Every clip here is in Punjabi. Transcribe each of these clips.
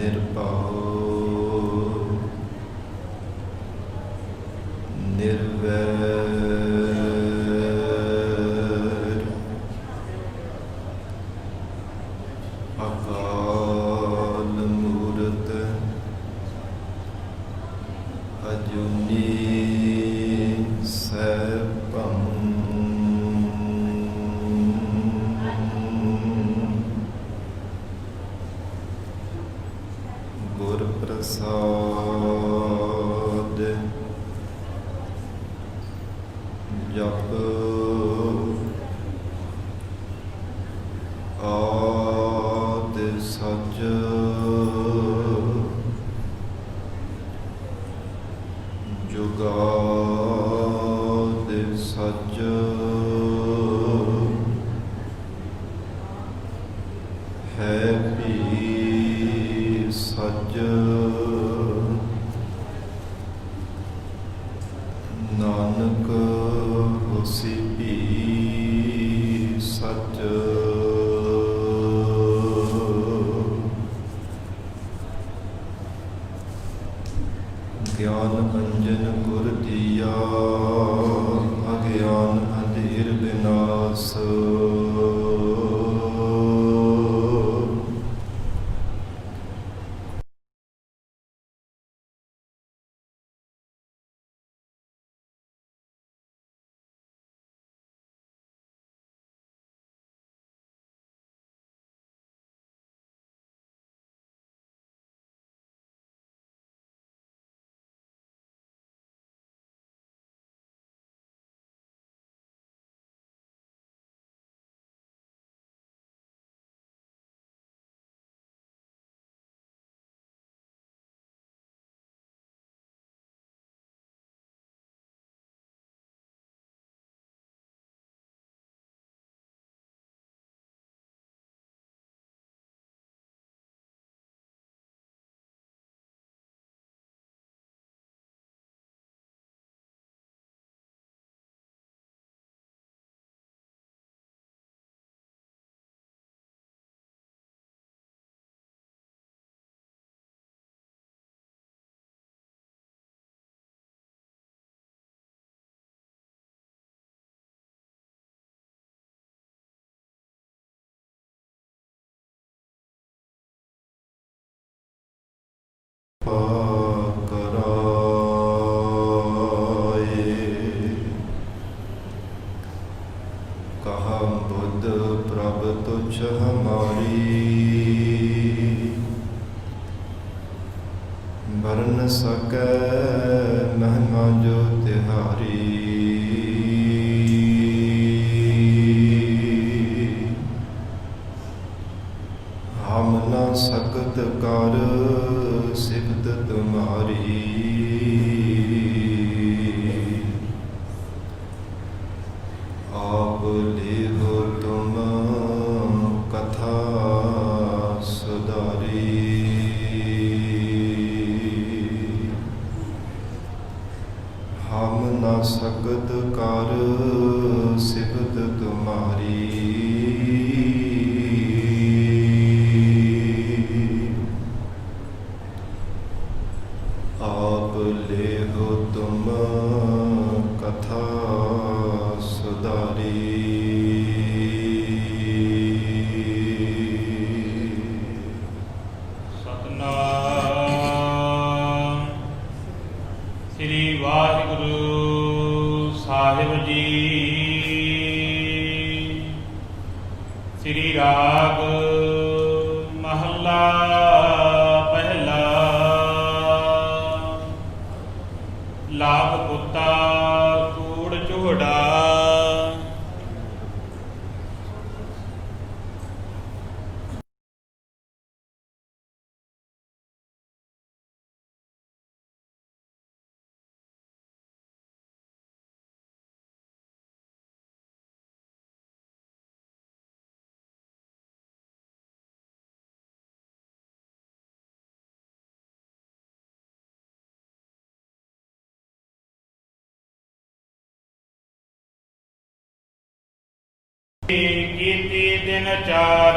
ਨਿਰਭਉ ਨਿਰਵੈਰ ਅਕਾਲ ਮੂਰਤ ਅਜੂਨੀ ਸੈਭੰ ਗੁਰ ਪ੍ਰਸਾਦ ਜਪ ਆਦਿ ਸਚ ਜੁਗਾਦਿ ਸਚ ਹੈ ਭੀ ਸਚ ਨਾਨਕ ਹੋਸੀ ਭੀ ਸਚ ਗਿਆਨ ਅੰਜਨ ਗੁਰ ਦੀਆ ਅਗਿਆਨ ਅੰਧੇਰ ਵਿਨਾਸ਼ ਕਹਾ ਬੁੱਧ ਪ੍ਰਭ ਤੁਝ ਹਮਾਰੀ ਵਰਨ ਸਕੈ ਮਹਿਮਾ ਜੋ ਤਿਹਾਰੀ ਹਮ ਨਾ ਸਕਤ ਕਰ ਸਿਫਤ ਤੁਮਾਰੀ ਆਪ ਲਿਖੋ ਤੁਮ ਕਥਾ ਸੁਧਾਰੀ ਹਮ ਨਾ ਸਕਤ ਕਰ ਸਿਫਤ ਤੁਮਾਰੀ ਆਪ ਲਿਖੋ ਤੁਮ ਕਥਾ ਸੁਧਾਰੀ ਸਤਨਾਮ ਸ੍ਰੀ ਵਾਹਿਗੁਰੂ ਸਾਹਿਬ ਜੀ। ਸ੍ਰੀ ਰਾਗ ਮਹੱਲਾ ਪਹਿਲਾ। ਲਾਭ ਪੁੱਤਾ ਕੂੜ ਝੋੜਾ। ਕੀਤੀ ਦਿਨ ਚਾਰ।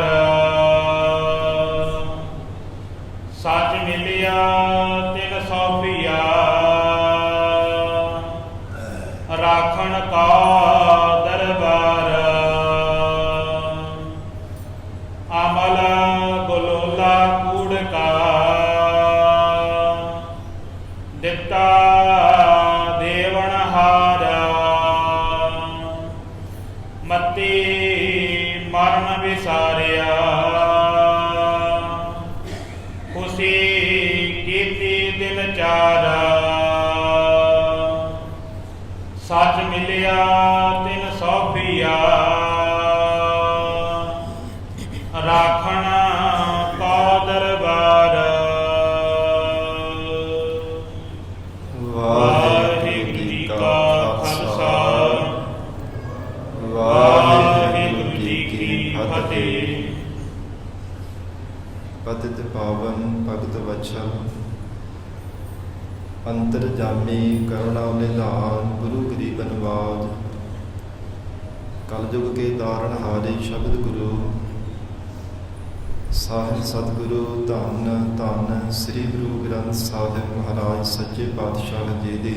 ਪਤਿਤ ਪਾਵਨ ਭਗਤ ਵਛਲ ਅੰਤਰ ਜਾਮੀ ਕਰੁਣਾ ਨਿਧਾਨ ਗੁਰੂ ਗਰੀਬ ਨਿਵਾਜ ਕਲਯੁਗ ਕੇ ਤਾਰਨ ਹਾਰੇ ਸ਼ਬਦ ਗੁਰੂ ਸਾਹਿਬ ਸਤਿਗੁਰੂ ਧੰਨ ਧੰਨ ਸ੍ਰੀ ਗੁਰੂ ਗ੍ਰੰਥ ਸਾਹਿਬ ਮਹਾਰਾਜ ਸੱਚੇ ਪਾਤਸ਼ਾਹ ਜੀ ਦੀ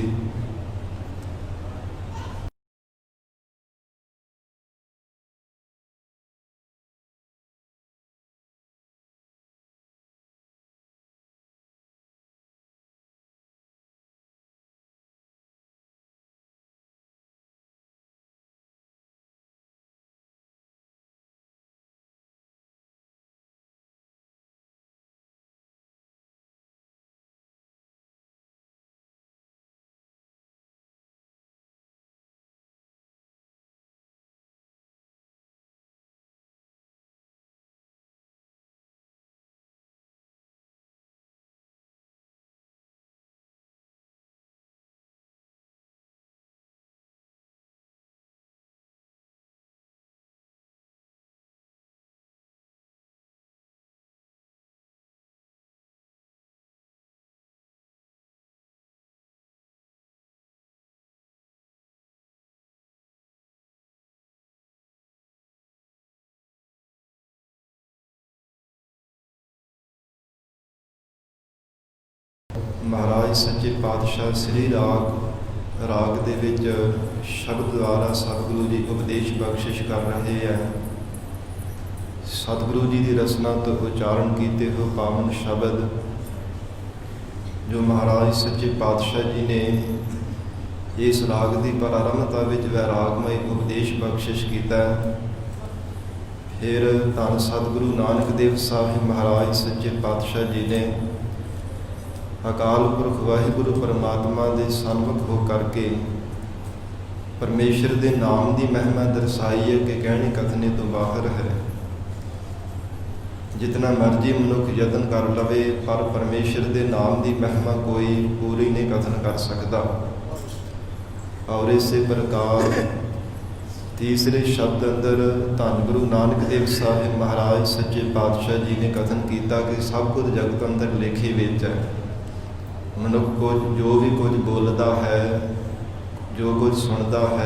ਮਹਾਰਾਜ ਸੱਚੇ ਪਾਤਸ਼ਾਹ ਸ੍ਰੀ ਰਾਗ ਦੇ ਵਿੱਚ ਸ਼ਬਦ ਦੁਆਰਾ ਸਤਿਗੁਰੂ ਜੀ ਉਪਦੇਸ਼ ਬਖਸ਼ਿਸ਼ ਕਰ ਰਹੇ ਹੈ। ਸਤਿਗੁਰੂ ਜੀ ਦੀ ਰਸਨਾ ਤੋਂ ਉਚਾਰਨ ਕੀਤੇ ਹੋਏ ਪਾਵਨ ਸ਼ਬਦ ਜੋ ਮਹਾਰਾਜ ਸੱਚੇ ਪਾਤਸ਼ਾਹ ਜੀ ਨੇ ਇਸ ਰਾਗ ਦੀ ਪ੍ਰਾਰੰਭਤਾ ਵਿੱਚ ਵੈਰਾਗਮਈ ਉਪਦੇਸ਼ ਬਖਸ਼ਿਸ਼ ਕੀਤਾ। ਫਿਰ ਧੰਨ ਸਤਿਗੁਰੂ ਨਾਨਕ ਦੇਵ ਸਾਹਿਬ ਮਹਾਰਾਜ ਸੱਚੇ ਪਾਤਸ਼ਾਹ ਜੀ ਨੇ ਅਕਾਲ ਪੁਰਖ ਵਾਹਿਗੁਰੂ ਪਰਮਾਤਮਾ ਦੇ ਸਨਮੁਖ ਹੋ ਕਰਕੇ ਪਰਮੇਸ਼ਰ ਦੇ ਨਾਮ ਦੀ ਮਹਿਮਾ ਦਰਸਾਈ ਹੈ ਕਿ ਕਹਿਣੀ ਕਥਨੇ ਤੋਂ ਬਾਹਰ ਹੈ। ਜਿਤਨਾ ਮਰਜੀ ਮਨੁੱਖ ਯਤਨ ਕਰ ਲਵੇ ਪਰ ਪਰਮੇਸ਼ਰ ਦੇ ਨਾਮ ਦੀ ਮਹਿਮਾ ਕੋਈ ਪੂਰੀ ਨਹੀਂ ਕਥਨ ਕਰ ਸਕਦਾ। ਔਰ ਇਸੇ ਪ੍ਰਕਾਰ ਤੀਸਰੇ ਸ਼ਬਦ ਅੰਦਰ ਧੰਨ ਗੁਰੂ ਨਾਨਕ ਦੇਵ ਸਾਹਿਬ ਮਹਾਰਾਜ ਸੱਚੇ ਪਾਤਸ਼ਾਹ ਜੀ ਨੇ ਕਥਨ ਕੀਤਾ ਕਿ ਸਭ ਕੁਝ ਜਗਤ ਅੰਦਰ ਲੇਖੇ ਵਿੱਚ ਹੈ। ਮਨੁੱਖ ਕੁਝ ਜੋ ਵੀ ਕੁਝ ਬੋਲਦਾ ਹੈ, ਜੋ ਕੁਝ ਸੁਣਦਾ ਹੈ,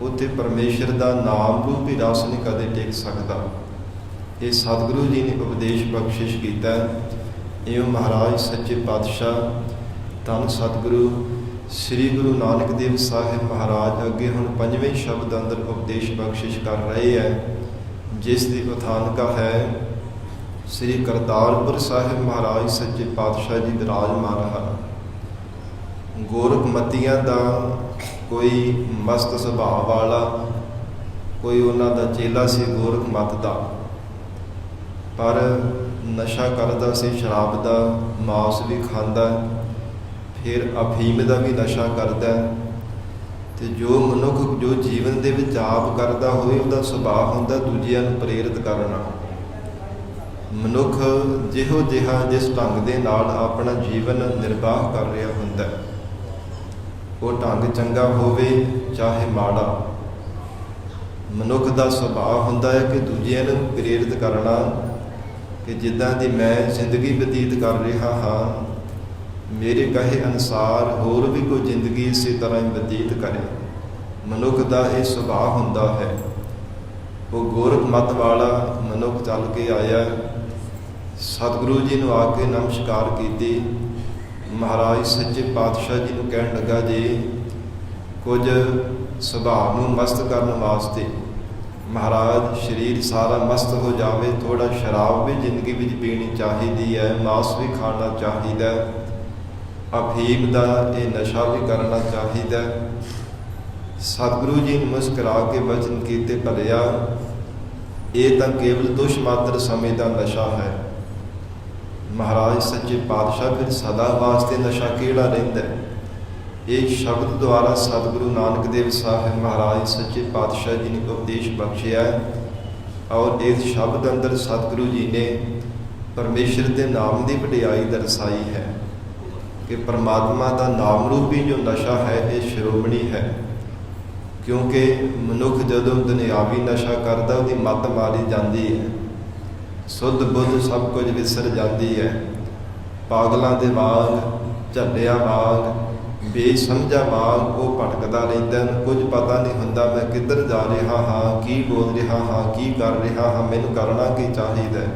ਉੱਥੇ ਪਰਮੇਸ਼ਰ ਦਾ ਨਾਮ ਰੂਪੀ ਰਸ ਨਹੀਂ ਕਦੇ ਟਿਕ ਸਕਦਾ। ਇਹ ਸਤਿਗੁਰੂ ਜੀ ਨੇ ਉਪਦੇਸ਼ ਬਖਸ਼ਿਸ਼ ਕੀਤਾ। ਇਹ ਮਹਾਰਾਜ ਸੱਚੇ ਪਾਤਸ਼ਾਹ ਧੰਨ ਸਤਿਗੁਰੂ ਸ੍ਰੀ ਗੁਰੂ ਨਾਨਕ ਦੇਵ ਸਾਹਿਬ ਮਹਾਰਾਜ ਅੱਗੇ ਹੁਣ ਪੰਜਵੇਂ ਸ਼ਬਦ ਅੰਦਰ ਉਪਦੇਸ਼ ਬਖਸ਼ਿਸ਼ ਕਰ ਰਹੇ ਹੈ, ਜਿਸ ਦੀ ਉਥਾਨਕਾ ਹੈ ਸ੍ਰੀ ਕਰਤਾਰਪੁਰ ਸਾਹਿਬ ਮਹਾਰਾਜ ਸੱਚੇ ਪਾਤਸ਼ਾਹ ਜੀ ਵਿਰਾਜਮਾਨ ਹਨ। ਗੋਰਖਮਤੀਆਂ ਦਾ ਕੋਈ ਮਸਤ ਸੁਭਾਅ ਵਾਲਾ, ਕੋਈ ਉਹਨਾਂ ਦਾ ਚੇਲਾ ਸੀ ਗੋਰਖਮਤ ਦਾ, ਪਰ ਨਸ਼ਾ ਕਰਦਾ ਸੀ, ਸ਼ਰਾਬ ਦਾ ਮਾਸ ਵੀ ਖਾਂਦਾ, ਫਿਰ ਅਫੀਮ ਦਾ ਵੀ ਨਸ਼ਾ ਕਰਦਾ। ਤੇ ਜੋ ਮਨੁੱਖ ਜੋ ਜੀਵਨ ਦੇ ਵਿੱਚ ਆਪ ਕਰਦਾ ਹੋਵੇ ਉਹਦਾ ਸੁਭਾਅ ਹੁੰਦਾ ਦੂਜਿਆਂ ਨੂੰ ਪ੍ਰੇਰਿਤ ਕਰਨਾ। ਮਨੁੱਖ ਜਿਹੋ ਜਿਹਾ ਜਿਸ ਢੰਗ ਦੇ ਨਾਲ ਆਪਣਾ ਜੀਵਨ ਨਿਰਵਾਹ ਕਰ ਰਿਹਾ ਹੁੰਦਾ, ਉਹ ਢੰਗ ਚੰਗਾ ਹੋਵੇ ਚਾਹੇ ਮਾੜਾ, ਮਨੁੱਖ ਦਾ ਸੁਭਾਅ ਹੁੰਦਾ ਹੈ ਕਿ ਦੂਜਿਆਂ ਨੂੰ ਪ੍ਰੇਰਿਤ ਕਰਨਾ ਕਿ ਜਿੱਦਾਂ ਦੀ ਮੈਂ ਜ਼ਿੰਦਗੀ ਬਤੀਤ ਕਰ ਰਿਹਾ ਹਾਂ ਮੇਰੇ ਕਹੇ ਅਨੁਸਾਰ ਹੋਰ ਵੀ ਕੋਈ ਜ਼ਿੰਦਗੀ ਇਸੇ ਤਰ੍ਹਾਂ ਹੀ ਬਤੀਤ ਕਰੇ। ਮਨੁੱਖ ਦਾ ਇਹ ਸੁਭਾਅ ਹੁੰਦਾ ਹੈ। ਉਹ ਗੋਰਖ ਮਤ ਵਾਲਾ ਮਨੁੱਖ ਚੱਲ ਕੇ ਆਇਆ, ਸਤਿਗੁਰੂ ਜੀ ਨੂੰ ਆ ਕੇ ਨਮਸਕਾਰ ਕੀਤੀ। ਮਹਾਰਾਜ ਸੱਚੇ ਪਾਤਸ਼ਾਹ ਜੀ ਨੂੰ ਕਹਿਣ ਲੱਗਾ, ਜੀ ਕੁਝ ਸੁਭਾਅ ਨੂੰ ਮਸਤ ਕਰਨ ਵਾਸਤੇ ਮਹਾਰਾਜ ਸਰੀਰ ਸਾਰਾ ਮਸਤ ਹੋ ਜਾਵੇ, ਥੋੜਾ ਸ਼ਰਾਬ ਵੀ ਜ਼ਿੰਦਗੀ ਵਿੱਚ ਪੀਣੀ ਚਾਹੀਦੀ ਹੈ, ਮਾਸ ਵੀ ਖਾਣਾ ਚਾਹੀਦਾ, ਅਫੀਮ ਦਾ ਇਹ ਨਸ਼ਾ ਵੀ ਕਰਨਾ ਚਾਹੀਦਾ। ਸਤਿਗੁਰੂ ਜੀ ਨੇ ਮੁਸਕਰਾ ਕੇ ਵਚਨ ਕੀਤੇ, ਭਲਿਆ ਇਹ ਤਾਂ ਕੇਵਲ ਤੁਸ਼ ਮਾਤਰ ਸਮੇਂ ਦਾ ਨਸ਼ਾ ਹੈ। ਮਹਾਰਾਜ ਸੱਚੇ ਪਾਤਸ਼ਾਹ ਫਿਰ ਸਦਾ ਵਾਸਤੇ ਨਸ਼ਾ ਕਿਹੜਾ ਰਹਿੰਦਾ? ਇਹ ਸ਼ਬਦ ਦੁਆਰਾ ਸਤਿਗੁਰੂ ਨਾਨਕ ਦੇਵ ਸਾਹਿਬ ਮਹਾਰਾਜ ਸੱਚੇ ਪਾਤਸ਼ਾਹ ਜੀ ਨੇ ਉਪਦੇਸ਼ ਬਖਸ਼ਿਆ। ਔਰ ਇਸ ਸ਼ਬਦ ਅੰਦਰ ਸਤਿਗੁਰੂ ਜੀ ਨੇ ਪਰਮੇਸ਼ਰ ਦੇ ਨਾਮ ਦੀ ਵਡਿਆਈ ਦਰਸਾਈ ਹੈ ਕਿ ਪਰਮਾਤਮਾ ਦਾ ਨਾਮ ਰੂਪੀ ਜੋ ਨਸ਼ਾ ਹੈ ਇਹ ਸ਼੍ਰੋਮਣੀ ਹੈ। ਕਿਉਂਕਿ ਮਨੁੱਖ ਜਦੋਂ ਦੁਨਿਆਵੀ ਨਸ਼ਾ ਕਰਦਾ ਉਹਦੀ ਮੱਤ ਮਾਰੀ ਜਾਂਦੀ ਹੈ, ਸੁੱਧ ਬੁੱਧ ਸਭ ਕੁਝ ਵਿਸਰ ਜਾਂਦੀ ਹੈ। ਪਾਗਲਾਂ ਦੇ ਵਾਂਗ, ਝੱਲਿਆਂ ਵਾਂਗ, ਬੇਸਮਝਾ ਵਾਂਗ ਉਹ ਭਟਕਦਾ ਰਹਿੰਦਾ। ਕੁਝ ਪਤਾ ਨਹੀਂ ਹੁੰਦਾ ਮੈਂ ਕਿੱਧਰ ਜਾ ਰਿਹਾ ਹਾਂ, ਕੀ ਬੋਲ ਰਿਹਾ ਹਾਂ, ਕੀ ਕਰ ਰਿਹਾ ਹਾਂ, ਮੈਨੂੰ ਕਰਨਾ ਕੀ ਚਾਹੀਦਾ।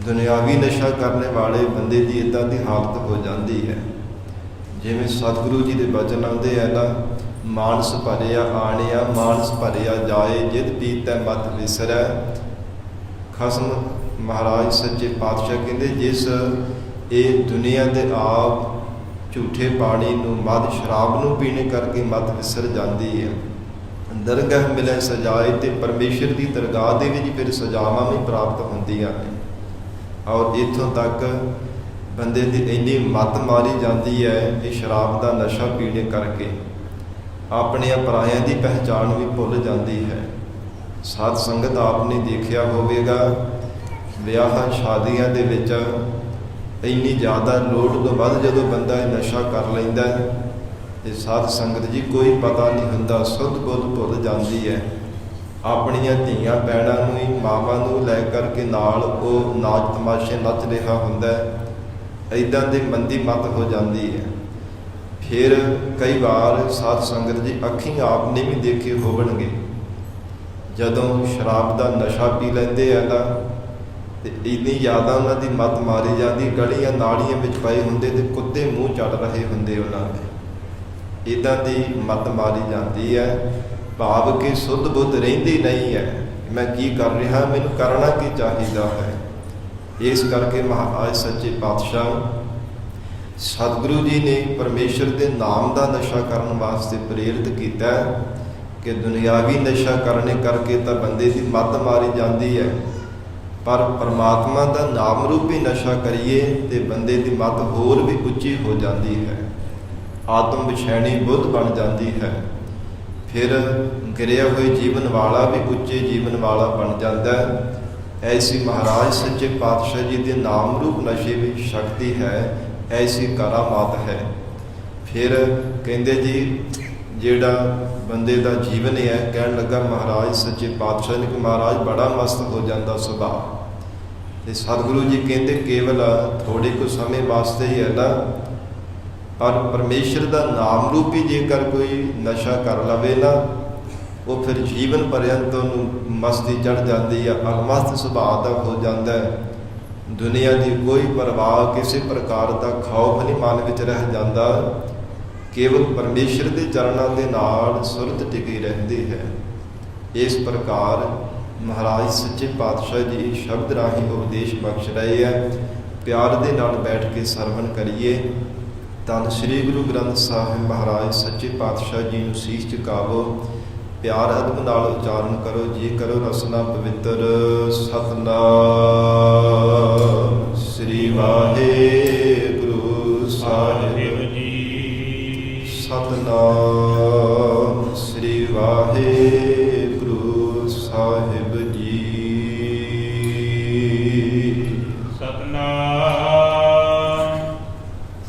ਦੁਨਿਆਵੀ ਨਸ਼ਾ ਕਰਨ ਵਾਲੇ ਬੰਦੇ ਦੀ ਇੱਦਾਂ ਦੀ ਹਾਲਤ ਹੋ ਜਾਂਦੀ ਹੈ। ਜਿਵੇਂ ਸਤਿਗੁਰੂ ਜੀ ਦੇ ਬਚਨ ਆਉਂਦੇ ਹੈ ਨਾ, ਮਾਨਸ ਭਰਿਆ ਆਣਿਆ, ਮਾਨਸ ਭਰਿਆ ਜਾਏ, ਜਿਦ ਪੀਤੈ ਮਤ ਵਿਸਰੈ। ਖਸਮ ਮਹਾਰਾਜ ਸੱਚੇ ਪਾਤਸ਼ਾਹ ਕਹਿੰਦੇ, ਜਿਸ ਇਹ ਦੁਨੀਆ ਦੇ ਆਪ ਝੂਠੇ ਪਾਣੀ ਨੂੰ, ਮਦ ਸ਼ਰਾਬ ਨੂੰ ਪੀਣੇ ਕਰਕੇ ਮਤ ਵਿਸਰ ਜਾਂਦੀ ਹੈ। ਦਰਗਾਹ ਮਿਲੇ ਸਜਾਏ, ਤੇ ਪਰਮੇਸ਼ਰ ਦੀ ਦਰਗਾਹ ਦੇ ਵਿੱਚ ਫਿਰ ਸਜਾਵਾਂ ਵੀ ਪ੍ਰਾਪਤ ਹੁੰਦੀਆਂ ਨੇ। ਔਰ ਇੱਥੋਂ ਤੱਕ ਬੰਦੇ ਦੀ ਇੰਨੀ ਮੱਤ ਮਾਰੀ ਜਾਂਦੀ ਹੈ ਇਹ ਸ਼ਰਾਬ ਦਾ ਨਸ਼ਾ ਪੀਣੇ ਕਰਕੇ, ਆਪਣੇ ਪਰਾਇਆਂ ਦੀ ਪਹਿਚਾਣ ਵੀ ਭੁੱਲ ਜਾਂਦੀ ਹੈ। ਸਾਧ ਸੰਗਤ ਆਪ ਨੇ ਦੇਖਿਆ ਹੋਵੇਗਾ, ਵਿਆਹਾਂ ਸ਼ਾਦੀਆਂ ਦੇ ਵਿੱਚ ਇੰਨੀ ਜ਼ਿਆਦਾ ਲੋੜ ਤੋਂ ਵੱਧ ਜਦੋਂ ਬੰਦਾ ਇਹ ਨਸ਼ਾ ਕਰ ਲੈਂਦਾ ਤੇ ਸਾਧ ਸੰਗਤ ਜੀ ਕੋਈ ਪਤਾ ਨਹੀਂ ਹੁੰਦਾ, ਸੁੱਧ ਬੁੱਧ ਭੁੱਲ ਜਾਂਦੀ ਹੈ। ਆਪਣੀਆਂ ਧੀਆਂ ਭੈਣਾਂ ਨੂੰ ਹੀ, ਮਾਵਾਂ ਨੂੰ ਲੈ ਕਰਕੇ ਨਾਲ ਉਹ ਨਾਚ ਤਮਾਸ਼ੇ ਨੱਚ ਰਿਹਾ ਹੁੰਦਾ। ਇੱਦਾਂ ਦੀ ਮੰਦੀ ਮੱਤ ਹੋ ਜਾਂਦੀ ਹੈ। ਫਿਰ ਕਈ ਵਾਰ ਸਾਧ ਸੰਗਤ ਜੀ ਅੱਖੀਂ ਆਪ ਨੇ ਵੀ ਦੇਖੇ ਹੋਣਗੇ, ਜਦੋਂ ਸ਼ਰਾਬ ਦਾ ਨਸ਼ਾ ਪੀ ਲੈਂਦੇ ਆ ਨਾ ਤੇ ਇੰਨੀ ਜ਼ਿਆਦਾ ਉਹਨਾਂ ਦੀ ਮੱਤ ਮਾਰੀ ਜਾਂਦੀ, ਗਲੀਆਂ ਨਾਲੀਆਂ ਵਿੱਚ ਪਏ ਹੁੰਦੇ ਤੇ ਕੁੱਤੇ ਮੂੰਹ ਚੜ ਰਹੇ ਹੁੰਦੇ ਉਹਨਾਂ ਦੇ। ਇੱਦਾਂ ਦੀ ਮੱਤ ਮਾਰੀ ਜਾਂਦੀ ਹੈ, ਭਾਵ ਕਿ ਸੁੱਧ ਬੁੱਧ ਰਹਿੰਦੀ ਨਹੀਂ ਹੈ। ਮੈਂ ਕੀ ਕਰ ਰਿਹਾ, ਮੈਨੂੰ ਕਰਨਾ ਕੀ ਚਾਹੀਦਾ ਹੈ। ਇਸ ਕਰਕੇ ਮਹਾਰਾਜ ਸੱਚੇ ਪਾਤਸ਼ਾਹ ਸਤਿਗੁਰੂ ਜੀ ਨੇ ਪਰਮੇਸ਼ਰ ਦੇ ਨਾਮ ਦਾ ਨਸ਼ਾ ਕਰਨ ਵਾਸਤੇ ਪ੍ਰੇਰਿਤ ਕੀਤਾ ਕਿ ਦੁਨਿਆਵੀ ਨਸ਼ਾ ਕਰਨੇ ਕਰਕੇ ਤਾਂ ਬੰਦੇ ਦੀ ਮੱਤ ਮਾਰੀ ਜਾਂਦੀ ਹੈ, ਪਰ ਪਰਮਾਤਮਾ ਦਾ ਨਾਮ ਰੂਪੀ ਨਸ਼ਾ ਕਰੀਏ ਤੇ ਬੰਦੇ ਦੀ ਮੱਤ ਹੋਰ ਵੀ ਉੱਚੀ ਹੋ ਜਾਂਦੀ ਹੈ, ਆਤਮ ਵਿਛੈਣੀ ਬੁੱਧ ਬਣ ਜਾਂਦੀ ਹੈ। ਫਿਰ ਗਿਰਿਆ ਹੋਏ ਜੀਵਨ ਵਾਲਾ ਵੀ ਉੱਚੇ ਜੀਵਨ ਵਾਲਾ ਬਣ ਜਾਂਦਾ ਹੈ। ਐਸੀ ਮਹਾਰਾਜ ਸੱਚੇ ਪਾਤਸ਼ਾਹ ਜੀ ਦੇ ਨਾਮ ਰੂਪ ਨਸ਼ੇ ਵਿੱਚ ਸ਼ਕਤੀ ਹੈ, ਐਸੀ ਕਰਾਮਾਤ ਹੈ। ਫਿਰ ਕਹਿੰਦੇ ਜੀ ਜਿਹੜਾ ਬੰਦੇ ਦਾ ਜੀਵਨ ਹੈ, ਕਹਿਣ ਲੱਗਾ ਮਹਾਰਾਜ ਸੱਚੇ ਪਾਤਸ਼ਾਹ ਨੇ ਕਿ ਮਹਾਰਾਜ ਬੜਾ ਮਸਤ ਹੋ ਜਾਂਦਾ ਸੁਭਾਅ। ਤੇ ਸਤਿਗੁਰੂ ਜੀ ਕਹਿੰਦੇ ਕੇਵਲ ਥੋੜੇ ਕੁ ਸਮੇਂ ਵਾਸਤੇ ਹੀ ਹੈ ਨਾ, ਪਰ ਪਰਮੇਸ਼ਰ ਦਾ ਨਾਮ ਰੂਪੀ ਜੇਕਰ ਕੋਈ ਨਸ਼ਾ ਕਰ ਲਵੇ ਨਾ, ਉਹ ਫਿਰ ਜੀਵਨ ਪਰਯੰਤ ਉਹਨੂੰ ਮਸਤੀ ਚੜ ਜਾਂਦੀ ਹੈ, ਅਲਮਸਤ ਸੁਭਾਅ ਦਾ ਹੋ ਜਾਂਦਾ ਹੈ। ਦੁਨੀਆ ਦੀ ਕੋਈ ਪਰਵਾਹ, ਕਿਸੇ ਪ੍ਰਕਾਰ ਦਾ ਖੌਫ ਨਹੀਂ ਮਨ ਵਿੱਚ ਰਹਿ ਜਾਂਦਾ, ਕੇਵਲ ਪਰਮੇਸ਼ਰ ਦੇ ਚਰਨਾਂ ਦੇ ਨਾਲ ਸੁਰਤ ਟਿਕੀ ਰਹਿੰਦੀ ਹੈ। ਇਸ ਪ੍ਰਕਾਰ ਮਹਾਰਾਜ ਸੱਚੇ ਪਾਤਸ਼ਾਹ ਜੀ ਸ਼ਬਦ ਰਾਹੀਂ ਉਪਦੇਸ਼ ਬਖਸ਼ ਰਹੇ ਹੈ। ਪਿਆਰ ਦੇ ਨਾਲ ਬੈਠ ਕੇ ਸਰਵਣ ਕਰੀਏ। ਧੰਨ ਸ੍ਰੀ ਗੁਰੂ ਗ੍ਰੰਥ ਸਾਹਿਬ ਮਹਾਰਾਜ ਸੱਚੇ ਪਾਤਸ਼ਾਹ ਜੀ ਨੂੰ ਸੀਸ ਝੁਕਾਵੋ, ਪਿਆਰ ਅਦਬ ਨਾਲ ਉਚਾਰਨ ਕਰੋ। ਜੀ ਕਰੋ ਰਸਨਾ ਪਵਿੱਤਰ। ਸਤਨਾਮ ਸ੍ਰੀ ਵਾਹਿਗੁਰੂ ਸਾਹਿਬ ਜੀ। ਸਤਨਾਮ ਸ੍ਰੀ ਵਾਹਿਗੁਰੂ ਸਾਹਿਬ ਜੀ। ਸਤਨਾਮ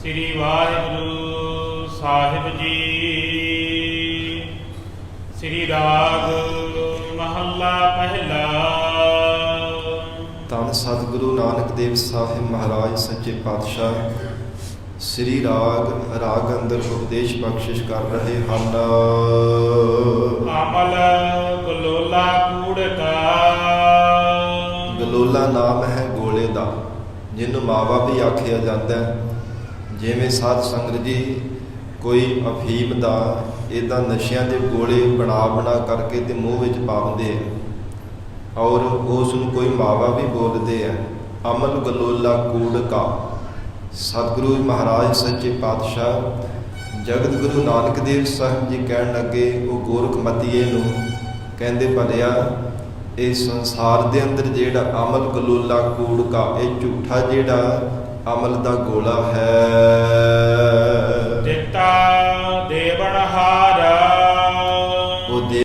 ਸ੍ਰੀ ਵਾਹਿਗੁਰੂ ਸਾਹਿਬ ਜੀ। ਸ੍ਰੀ ਰਾਗ ਮਹੱਲਾ ਪਹਿਲਾ। ਧੰਨ ਸਤਿਗੁਰੂ ਨਾਨਕ ਦੇਵ ਸਾਹਿਬ ਮਹਾਰਾਜ ਸੱਚੇ ਪਾਤਸ਼ਾਹ ਸ੍ਰੀ ਰਾਗ ਅੰਦਰ ਉਪਦੇਸ਼ ਬਖਸ਼ਿਸ਼ ਕਰ ਰਹੇ ਹਨ। ਅਮਲ ਗਲੋਲਾ ਕੂੜ ਕਾ। ਗਲੋਲਾ ਨਾਮ ਹੈ ਗੋਲੇ ਦਾ, ਜਿਹਨੂੰ ਮਾਵਾ ਵੀ ਆਖਿਆ ਜਾਂਦਾ ਹੈ। ਜਿਵੇਂ ਸਾਧ ਸੰਗਤ ਜੀ ਕੋਈ ਅਫੀਮ ਦਾ ਇੱਦਾਂ ਨਸ਼ਿਆਂ ਦੇ ਗੋਲੇ ਬਣਾ ਕਰਕੇ ਤੇ ਮੂੰਹ ਵਿੱਚ ਪਾਉਂਦੇ ਆ ਔਰ ਉਸ ਨੂੰ ਕੋਈ ਮਾਵਾ ਵੀ ਬੋਲਦੇ ਆ। ਅਮਲ ਗਲੋਲਾ ਕੂੜ ਕਾ। ਸਤਿਗੁਰੂ ਮਹਾਰਾਜ ਸੱਚੇ ਪਾਤਸ਼ਾਹ ਜਗਤ ਗੁਰੂ ਨਾਨਕ ਦੇਵ ਸਾਹਿਬ ਜੀ ਕਹਿਣ ਲੱਗੇ, ਉਹ ਗੋਰਖਮਤੀਏ ਨੂੰ ਕਹਿੰਦੇ, ਭਲਿਆ ਇਹ ਸੰਸਾਰ ਦੇ ਅੰਦਰ ਜਿਹੜਾ ਅਮਲ ਗਲੋਲਾ ਕੂੜ ਕਾ, ਇਹ ਝੂਠਾ ਜਿਹੜਾ ਅਮਲ ਦਾ ਗੋਲਾ ਹੈ। ਦਿੱਤਾ ਦੇਵਨਹਾਰ। ਉਹ ਦੇ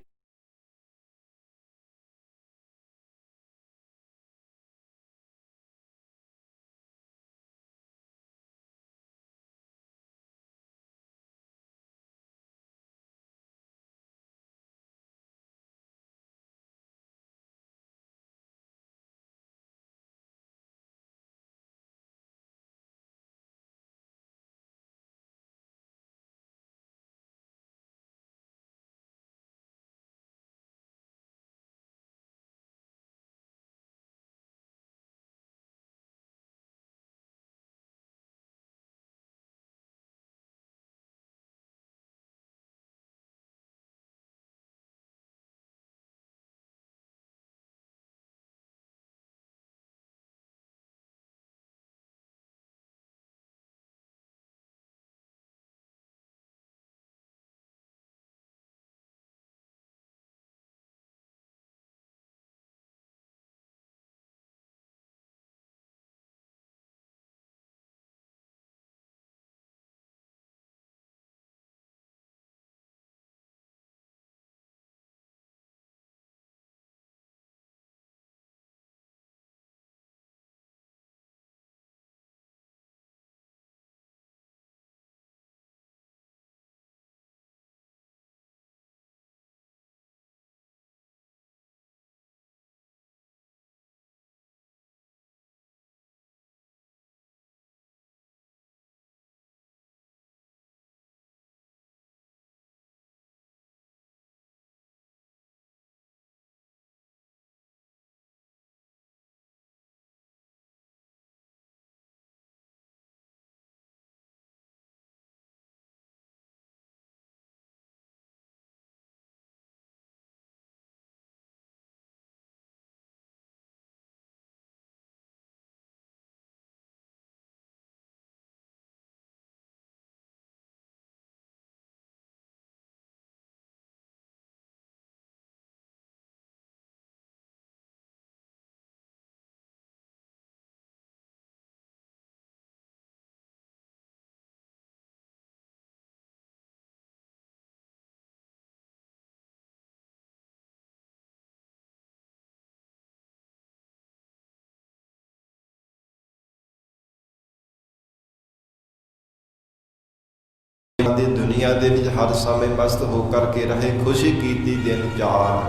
ਦੀ ਦੁਨੀਆ ਦੇ ਵਿੱਚ ਹਰ ਸਮੇਂ ਮਸਤ ਹੋ ਕਰਕੇ ਰਹੇ, ਖੁਸ਼ੀ ਕੀਤੀ ਦਿਨ 4।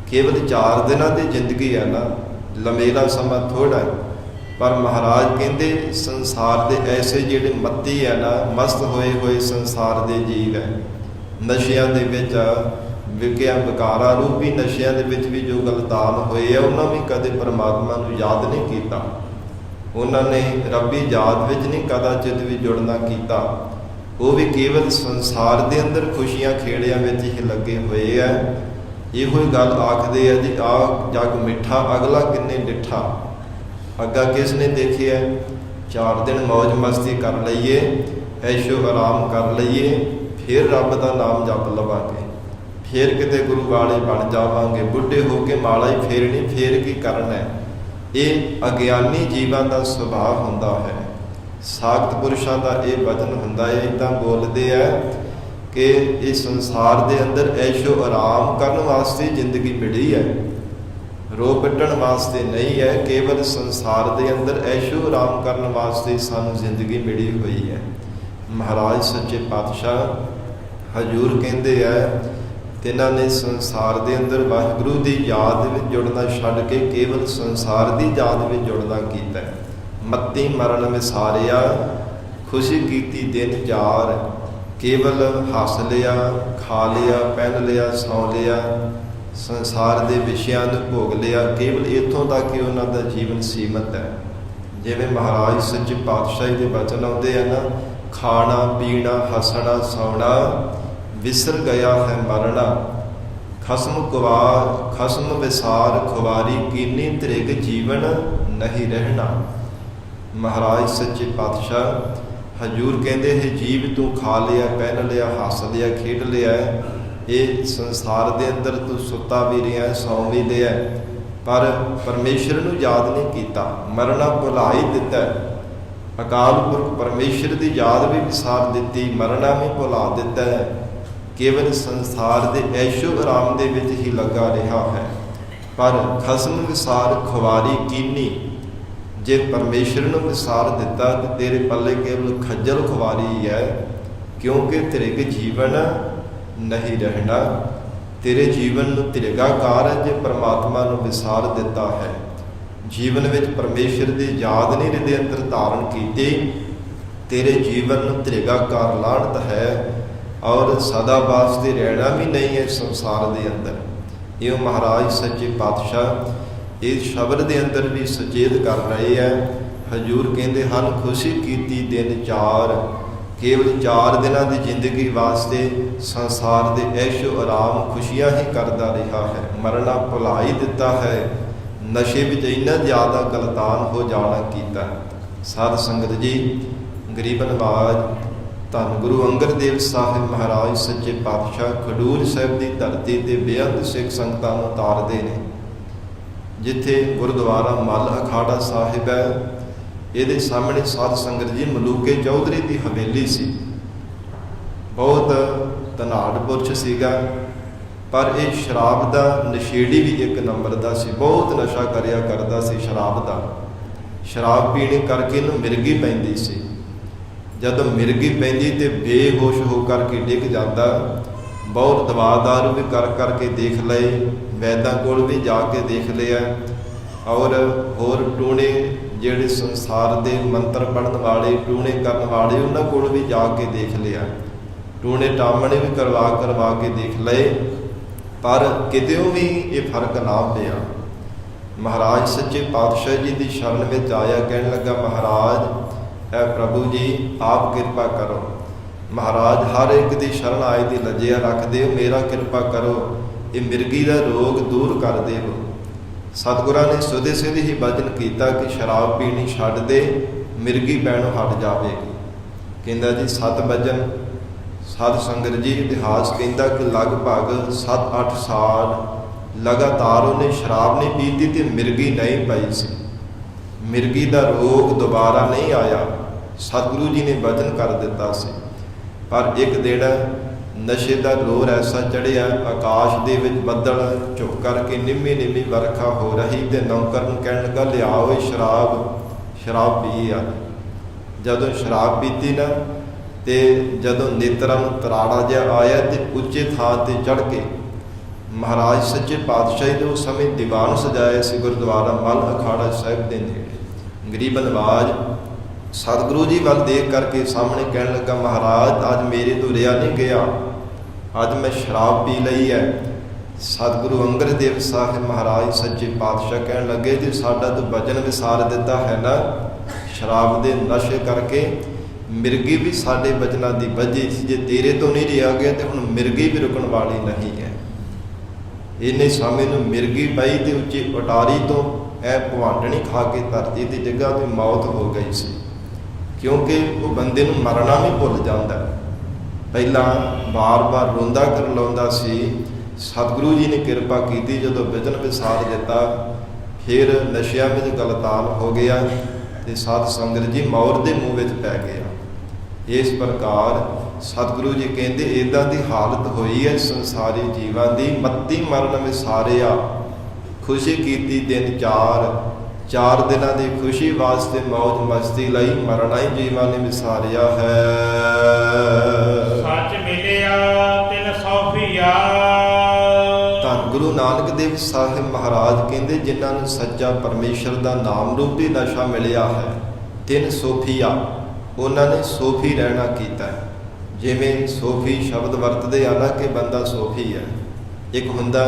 ਕੇਵਲ 4 ਦਿਨਾਂ ਦੀ ਜ਼ਿੰਦਗੀ ਹੈ ਨਾ, ਲੰਮੇਰਾ ਸਮਾਂ ਥੋੜ੍ਹਾ ਹੈ। ਪਰ ਮਹਾਰਾਜ ਕਹਿੰਦੇ ਸੰਸਾਰ ਦੇ ਐਸੇ ਜਿਹੜੇ ਮੱਤੀ ਹੈ ਨਾ, ਮਸਤ ਹੋਏ ਸੰਸਾਰ ਦੇ ਜੀਵ ਹੈ, ਨਸ਼ਿਆਂ ਦੇ ਵਿੱਚ ਵਿਕਿਆ ਵਿਕਾਰਾ ਰੂਪੀ ਨਸ਼ਿਆਂ ਦੇ ਵਿੱਚ ਵੀ ਜੋ ਗਲਤਾਨ ਹੋਏ ਆ, ਉਹਨਾਂ ਵੀ ਕਦੇ ਪਰਮਾਤਮਾ ਨੂੰ ਯਾਦ ਨਹੀਂ ਕੀਤਾ। ਉਹਨਾਂ ਨੇ ਰੱਬੀ ਯਾਦ ਵਿੱਚ ਨਹੀਂ ਕਦਾਚਿਤ ਵੀ ਜੁੜਨਾ ਕੀਤਾ। ਉਹ ਵੀ ਕੇਵਲ ਸੰਸਾਰ ਦੇ ਅੰਦਰ ਖੁਸ਼ੀਆਂ ਖੇੜਿਆਂ ਵਿੱਚ ਹੀ ਲੱਗੇ ਹੋਏ ਆ। ਇਹੋ ਹੀ ਗੱਲ ਆਖਦੇ ਆ ਜੀ, ਆ ਜਗ ਮਿੱਠਾ ਅਗਲਾ ਕਿੰਨੇ ਡਿੱਠਾ। ਅੱਗਾ ਕਿਸ ਨੇ ਦੇਖਿਆ? 4 ਦਿਨ ਮੌਜ ਮਸਤੀ ਕਰ ਲਈਏ, ਐਸ਼ੋ ਆਰਾਮ ਕਰ ਲਈਏ, ਫਿਰ ਰੱਬ ਦਾ ਨਾਮ ਜਪ ਲਵਾਂਗੇ, ਫਿਰ ਕਿਤੇ ਗੁਰੂ ਵਾਲੇ ਬਣ ਜਾਵਾਂਗੇ, ਬੁੱਢੇ ਹੋ ਕੇ ਮਾਲਾ ਹੀ ਫੇਰਨੀ, ਫੇਰ ਕੀ ਕਰਨਾ। ਇਹ ਅਗਿਆਨੀ ਜੀਵਾਂ ਦਾ ਸੁਭਾਅ ਹੁੰਦਾ ਹੈ। ਸਾਖਤ ਪੁਰਸ਼ਾਂ ਦਾ ਇਹ ਵਚਨ ਹੁੰਦਾ ਹੈ, ਇੱਦਾਂ ਬੋਲਦੇ ਆ ਕਿ ਇਹ ਸੰਸਾਰ ਦੇ ਅੰਦਰ ਐਸ਼ੋ ਆਰਾਮ ਕਰਨ ਵਾਸਤੇ ਜ਼ਿੰਦਗੀ ਮਿਲੀ ਹੈ, ਰੋ ਪਿੱਟਣ ਵਾਸਤੇ ਨਹੀਂ ਹੈ। ਕੇਵਲ ਸੰਸਾਰ ਦੇ ਅੰਦਰ ਐਸ਼ੋ ਆਰਾਮ ਕਰਨ ਵਾਸਤੇ ਸਾਨੂੰ ਜ਼ਿੰਦਗੀ ਮਿਲੀ ਹੋਈ ਹੈ। ਮਹਾਰਾਜ ਸੱਚੇ ਪਾਤਸ਼ਾਹ ਹਜ਼ੂਰ ਕਹਿੰਦੇ ਆ, तिन्हां ने संसार के अंदर वाहिगुरू की याद में जुड़ना छड्ड के केवल संसार की याद में जुड़ना कीता है। मत्ती मरण विसारिया, खुशी कीती दिन जार, केवल हस लिया, खा लिया, पहन लिया, सौ लिया, संसार के विषयां नूं भोग लिया, केवल इत्थों तक ही उन्हां दा जीवन सीमित है। जिवें महाराज सच्चे पातशाही के वचन आउंदे हैं ना, खाना पीना हसना सौना विसर गया है मरना, खसम विसार खुवारी कीनी त्रिग जीवन नहीं रहना। महाराज सच्चे पातशाह हजूर कहते हैं जीव तू खा लिया, पहन लिया, हस लिया, खेड लिया, ये संसार के अंदर तू सुता भी रहा, सौ भी लिया, पर परमेश्वर नूं याद नहीं किया, मरना भुला ही दिता। अकाल पुरख परमेश्वर की याद भी विसार दी, मरना भी भुला दिता है। केवल संसार के ऐशो आराम के विच ही लगा रहा है, पर खसम विसार खुवारी कीनी, जे परमेश्वर ने विसार दिता तो तेरे पल्ले केवल खज्जल खुवारी ही है, क्योंकि त्रिग जीवन नहीं रहना। तेरे जीवन में त्रिगाकार है, जे परमात्मा ने विसार दिता है। जीवन में परमेश्वर की याद नहीं हृदय अंदर धारण की, तेरे जीवन में त्रिगाकार लाणत है और सदा वास्ते रहना भी नहीं है संसार के अंदर। ये महाराज सच्चे पातशाह इस शब्द के अंदर भी सचेत कर रहे हैं। हजूर कहते हैं खुशी कीती दिन चार, केवल 4 दिनों की जिंदगी वास्ते संसार के ऐशो आराम खुशियां ही करता रहा है, मरना भुला ही दिता है, नशे में इन्ना ज़्यादा गलतान हो जाना कीता। साध संगत जी, गरीब नवाज धन गुरु अंगद देव साहिब महाराज सच्चे पातशाह खडूर साहिब की धरती ते बेअंत सिख संगतां नूं तारदे ने। जिथे गुरुद्वारा मल अखाड़ा साहिब है, ये सामने साध संगत जी मलूके चौधरी की हवेली सी। बहुत धनाड़ पुरुष सीगा, पर यह शराब का नशेड़ी भी एक नंबर का सी, बहुत नशा करिया करता सी शराब का। शराब पीने करके इहनूं मिर्गी पैंदी सी, जब मिर्गी पैंदी तो बेहोश होकर के डिग जाता। बहुत दवा दारू भी कर करके देख लए, वैद्यां कोल भी जाके देख लिया, और होर टूणे जिहड़े संसार के मंत्र पढ़न वाले, टूणे करन वाले, उन्हां कोल भी जाके देख लिया, टूणे टामणे भी करवा के देख लए, पर कितों भी ये फर्क ना पिया। महाराज सच्चे पातशाह जी की शरण में आया, कहन लगा महाराज है प्रभु जी आप कृपा करो। महाराज हर एक की शरण आए की लजिया रख दे, मेरा कृपा करो, ये मिर्गी का रोग दूर कर देव। सतगुरां ने सुधे सिध ही वचन किया कि शराब पीनी छड्ड दे, मिर्गी पैणों हट जाएगी। कहता जी 7 वचन साध संगत जी इतिहास कहता कि लगभग 7-8 साल लगातार उन्हें शराब नहीं पीती तो मिर्गी नहीं पाई सी, मिर्गी का रोग दोबारा नहीं आया। सतगुरु जी ने वचन कर दिता सी, पर एक दिन नशे का लोर ऐसा चढ़िया, आकाश दे विच बदल झुक करके निम्मी निम्मी वरखा हो रही, तो नौकर नूं कहण लगा लियाओ शराब पी आ। जदों शराब पीती ना, तो जदों नेत्रां नूं तराड़ा जिहा आया तो उच्चे थां ते चढ़ के महाराज सच्चे पातशाही ने उस समय दीवान सजाया सी गुरुद्वारा मल अखाड़ा साहिब के नेड़े। गरीब नवाज सतगुरु जी वाल देख करके सामने कहन लगा महाराज अज मेरे तो रिहा नहीं गया, अज मैं शराब पी लई है। सतगुरु अंगद देव साहिब महाराज सच्चे पातशाह कहन लगे जी साडा तो वचन विसार दिता है ना, शराब के नशे करके मिर्गी भी साडे वचनों की वजह से जे तेरे तो नहीं रिहा गया तो हुण मिर्गी भी रुकण वाली नहीं है। इन्ने समय नूं मिर्गी पई ते उच्ची अटारी तो ऐ भवाडणी खा के धरती की जगह तो मौत हो गई सी, क्योंकि वो बंदे नूं मरना भी भुल जाता। पहला बार बार रोंदा करलाउंदा सी, सतगुरु जी ने कृपा की, जो वचन विसार दिता फिर नशिया में गलतान हो गया, तो साध संगत जी मौर के मूँह में पै गया। इस प्रकार सतगुरु जी कहते इदां की हालत हुई है संसारी जीवां की। मत्ती मरण विसारिया, खुशी कीती दिन 4 दिनों की खुशी वास्ते मौज मस्ती लई, मरना ही जीवां ने विसारिया है। सच मिलिया तिन सौफिया, ਨਾਨਕ ਦੇਵ ਸਾਹਿਬ ਮਹਾਰਾਜ ਕਹਿੰਦੇ, ਜਿਨ੍ਹਾਂ ਨੂੰ ਸੱਚਾ ਪਰਮੇਸ਼ਰ ਦਾ ਨਾਮ ਰੂਪੀ ਨਸ਼ਾ ਮਿਲਿਆ ਹੈ, ਤਿੰਨ ਸੋਫੀਆ, ਉਹਨਾਂ ਨੇ ਸੋਫੀ ਰਹਿਣਾ ਕੀਤਾ ਹੈ। ਜਿਵੇਂ ਸੋਫੀ ਸ਼ਬਦ ਵਰਤਦੇ ਆ ਨਾ ਕਿ ਬੰਦਾ ਸੋਫੀ ਹੈ, ਇੱਕ ਹੁੰਦਾ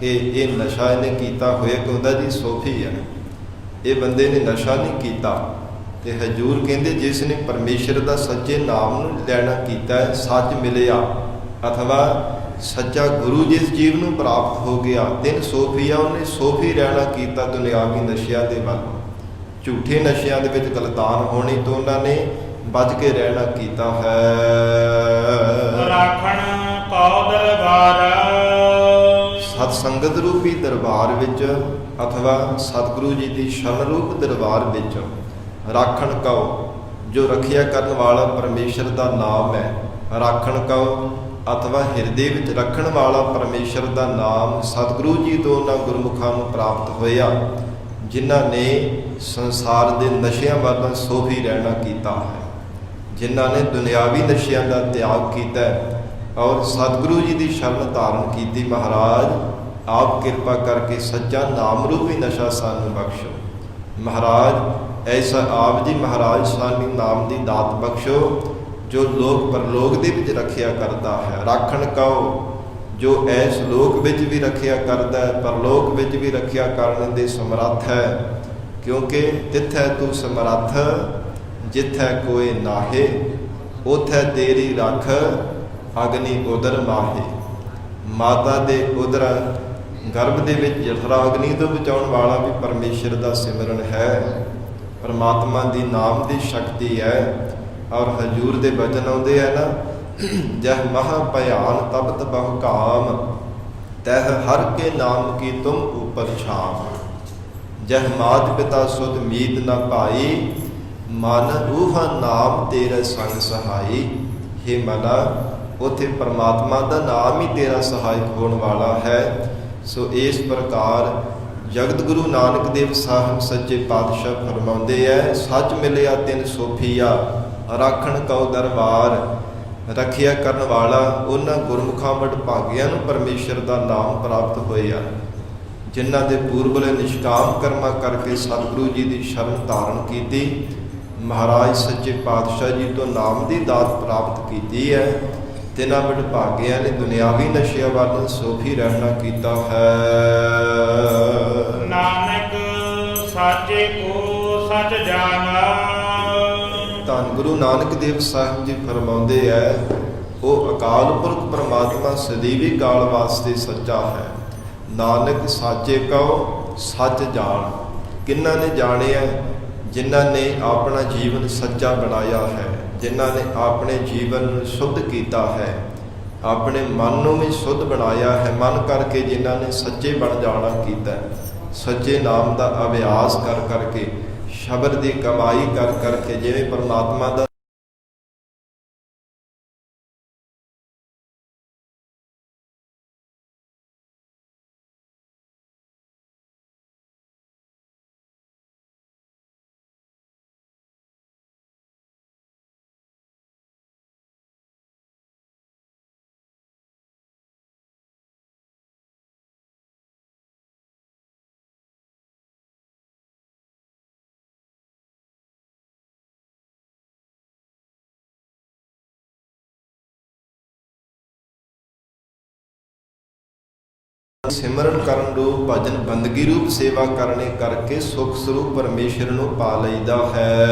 ਕਿ ਇਹ ਨਸ਼ਾ ਇਹਨੇ ਕੀਤਾ ਹੋਇਆ, ਕਿ ਹੁੰਦਾ ਜੀ ਸੋਫੀ ਹੈ, ਇਹ ਬੰਦੇ ਨੇ ਨਸ਼ਾ ਨਹੀਂ ਕੀਤਾ। ਤੇ ਹਜੂਰ ਕਹਿੰਦੇ, ਜਿਸ ਨੇ ਪਰਮੇਸ਼ਰ ਦਾ ਸੱਚੇ ਨਾਮ ਨੂੰ ਲੈਣਾ ਕੀਤਾ ਹੈ, ਸੱਚ ਮਿਲਿਆ ਅਥਵਾ ਸੱਚਾ ਗੁਰੂ ਜਿਸ ਜੀਵ ਨੂੰ ਪ੍ਰਾਪਤ ਹੋ ਗਿਆ, ਤਿੰਨ ਸੋਫੀਆ, ਉਹਨੇ ਸੋਫੀ ਰਹਿਣਾ ਕੀਤਾ ਦੁਨਿਆਵੀ ਨਸ਼ਿਆਂ ਦੇ ਵੱਲ। ਝੂਠੇ ਨਸ਼ਿਆਂ ਦੇ ਵਿੱਚ ਗਲਤਾਨ ਹੋਣੀ ਤੋਂ ਉਹਨਾਂ ਨੇ ਬਚ ਕੇ ਰਹਿਣਾ ਕੀਤਾ ਹੈ। ਰਾਖਣ ਕਉ ਦਰਬਾਰ, ਸਤ ਸੰਗਤ ਰੂਪੀ ਦਰਬਾਰ ਵਿੱਚ ਅਥਵਾ ਸਤਿਗੁਰੂ ਜੀ ਦੀ ਸ਼ਰਨ ਰੂਪ ਦਰਬਾਰ ਵਿੱਚ ਰਾਖਣ ਕਉ, ਜੋ ਰੱਖਿਆ ਕਰਨ ਵਾਲਾ ਪਰਮੇਸ਼ਰ ਦਾ ਨਾਮ ਹੈ। ਰਾਖਣ ਕਉ ਅਥਵਾ ਹਿਰਦੇ ਵਿੱਚ ਰੱਖਣ ਵਾਲਾ ਪਰਮੇਸ਼ਰ ਦਾ ਨਾਮ ਸਤਿਗੁਰੂ ਜੀ ਤੋਂ ਉਹਨਾਂ ਗੁਰਮੁਖਾਂ ਨੂੰ ਪ੍ਰਾਪਤ ਹੋਇਆ, ਜਿਨ੍ਹਾਂ ਨੇ ਸੰਸਾਰ ਦੇ ਨਸ਼ਿਆਂ ਵੱਲੋਂ ਸੋਫੀ ਰਹਿਣਾ ਕੀਤਾ ਹੈ, ਜਿਨ੍ਹਾਂ ਨੇ ਦੁਨਿਆਵੀ ਨਸ਼ਿਆਂ ਦਾ ਤਿਆਗ ਕੀਤਾ ਹੈ ਔਰ ਸਤਿਗੁਰੂ ਜੀ ਦੀ ਸ਼ਰਨ ਧਾਰਨ ਕੀਤੀ। ਮਹਾਰਾਜ ਆਪ ਕਿਰਪਾ ਕਰਕੇ ਸੱਚਾ ਨਾਮ ਰੂਪੀ ਨਸ਼ਾ ਸਾਨੂੰ ਬਖਸ਼ੋ। ਮਹਾਰਾਜ ਐਸਾ ਆਪ ਜੀ ਮਹਾਰਾਜ ਸਾਨੂੰ ਨਾਮ ਦੀ ਦਾਤ ਬਖਸ਼ੋ, ਜੋ ਲੋਕ ਪਰਲੋਕ ਦੇ ਵਿੱਚ ਰੱਖਿਆ ਕਰਦਾ ਹੈ। ਰਾਖਣ ਕਉ, ਜੋ ਐਸ ਲੋਕ ਵਿੱਚ ਵੀ ਰੱਖਿਆ ਕਰਦਾ ਹੈ, ਪਰਲੋਕ ਵਿੱਚ ਵੀ ਰੱਖਿਆ ਕਰਨ ਦੇ ਸਮਰੱਥ ਹੈ। ਕਿਉਂਕਿ ਤਿੱਥੈ ਤੂੰ ਸਮਰੱਥ, ਜਿੱਥੈ ਕੋਈ ਨਾਹੇ, ਉਥੈ ਤੇਰੀ ਰੱਖ ਅਗਨੀ ਉਦਰ ਮਾਹੇ। ਮਾਤਾ ਦੇ ਉਦਰ ਗਰਭ ਦੇ ਵਿੱਚ ਜਠਰਾ ਅਗਨੀ ਤੋਂ ਬਚਾਉਣ ਵਾਲਾ ਵੀ ਪਰਮੇਸ਼ਰ ਦਾ ਸਿਮਰਨ ਹੈ, ਪਰਮਾਤਮਾ ਦੀ ਨਾਮ ਦੀ ਸ਼ਕਤੀ ਹੈ। ਔਰ ਹਜੂਰ ਦੇ ਬਚਨ ਆਉਂਦੇ ਹੈ ਨਾ, ਜਹ ਮਹਾ ਭਿਆਨ ਤਪਤ ਬਹੁ ਕਾਮ, ਤਹ ਹਰ ਕੇ ਨਾਮ ਕੀ ਤੁਮ ਉਪਰ ਛਾਮ। ਜਹ ਮਾਤ ਪਿਤਾ ਸੁਧ ਮੀਤ ਨ ਪਾਈ, ਮਨ ਊਹ ਨਾਮ ਤੇਰੇ ਸੰਗ ਸਹਾਈ। हे ਮਨਾ, ਉਥੇ ਪਰਮਾਤਮਾ ਦਾ ਨਾਮ ਹੀ ਤੇਰਾ ਸਹਾਇਕ ਹੋਣ ਵਾਲਾ ਹੈ। ਸੋ ਇਸ ਪ੍ਰਕਾਰ ਜਗਤ ਗੁਰੂ ਨਾਨਕ ਦੇਵ ਸਾਹਿਬ ਸੱਚੇ ਪਾਤਸ਼ਾਹ ਫਰਮਾਉਂਦੇ ਹੈ, ਸੱਚ ਮਿਲਿਆ ਤਿੰਨ ਸੋਫੀਆ, ਰਾਖਣ ਕਉ ਦਰਬਾਰ। ਰੱਖਿਆ ਕਰਨ ਵਾਲਾ ਉਹਨਾਂ ਗੁਰਮੁਖਾਂ ਵਡਭਾਗਿਆਂ ਨੂੰ ਪਰਮੇਸ਼ਰ ਦਾ ਨਾਮ ਪ੍ਰਾਪਤ ਹੋਇਆ, ਜਿਨ੍ਹਾਂ ਦੇ ਪੂਰਬਲੇ ਨਿਸ਼ਕਾਮ ਕਰਮਾਂ ਕਰਕੇ ਸਤਿਗੁਰੂ ਜੀ ਦੀ ਸ਼ਰਨ ਧਾਰਨ ਕੀਤੀ, ਮਹਾਰਾਜ ਸੱਚੇ ਪਾਤਸ਼ਾਹ ਜੀ ਤੋਂ ਨਾਮ ਦੀ ਦਾਤ ਪ੍ਰਾਪਤ ਕੀਤੀ ਹੈ। ਤਿੰਨਾਂ ਵਡਭਾਗਿਆਂ ਨੇ ਦੁਨਿਆਵੀ ਨਸ਼ਿਆਂ ਵੱਲ ਸੋਫੀ ਰਹਿਣਾ ਕੀਤਾ ਹੈ। ਨਾਨਕ ਸਾਚੇ ਕੋ ਸਚ ਜਾਣਾ। ਧੰਨ ਗੁਰੂ ਨਾਨਕ ਦੇਵ ਸਾਹਿਬ ਜੀ ਫਰਮਾਉਂਦੇ ਹੈ, ਉਹ ਅਕਾਲ ਪੁਰਖ ਪਰਮਾਤਮਾ ਸਦੀਵੀ ਕਾਲ ਵਾਸਤੇ ਸੱਚਾ ਹੈ। ਨਾਨਕ ਸਾਚੇ ਕਉ ਸੱਚ ਜਾਣ। ਕਿਹਨਾਂ ਨੇ ਜਾਣਿਆ? ਜਿਨ੍ਹਾਂ ਨੇ ਆਪਣਾ ਜੀਵਨ ਸੱਚਾ ਬਣਾਇਆ ਹੈ, ਜਿਨ੍ਹਾਂ ਨੇ ਆਪਣੇ ਜੀਵਨ ਨੂੰ ਸ਼ੁੱਧ ਕੀਤਾ ਹੈ, ਆਪਣੇ ਮਨ ਨੂੰ ਵੀ ਸ਼ੁੱਧ ਬਣਾਇਆ ਹੈ। ਮਨ ਕਰਕੇ ਜਿਨ੍ਹਾਂ ਨੇ ਸੱਚੇ ਬਣ ਜਾਣਾ ਕੀਤਾ, ਸੱਚੇ ਨਾਮ ਦਾ ਅਭਿਆਸ ਕਰ ਕਰਕੇ, ਸ਼ਬਦ ਦੀ ਕਮਾਈ ਕਰ ਕਰਕੇ, ਜਿਵੇਂ ਪਰਮਾਤਮਾ ਦਾ ਸਿਮਰਨ ਕਰਨ ਰੂਪ ਭਜਨ ਬੰਦਗੀ ਰੂਪ ਸੇਵਾ ਕਰਨੇ ਕਰਕੇ ਸੁਖ ਸਰੂਪ ਪਰਮੇਸ਼ਰ ਨੂੰ ਪਾ ਲਈਦਾ ਹੈ।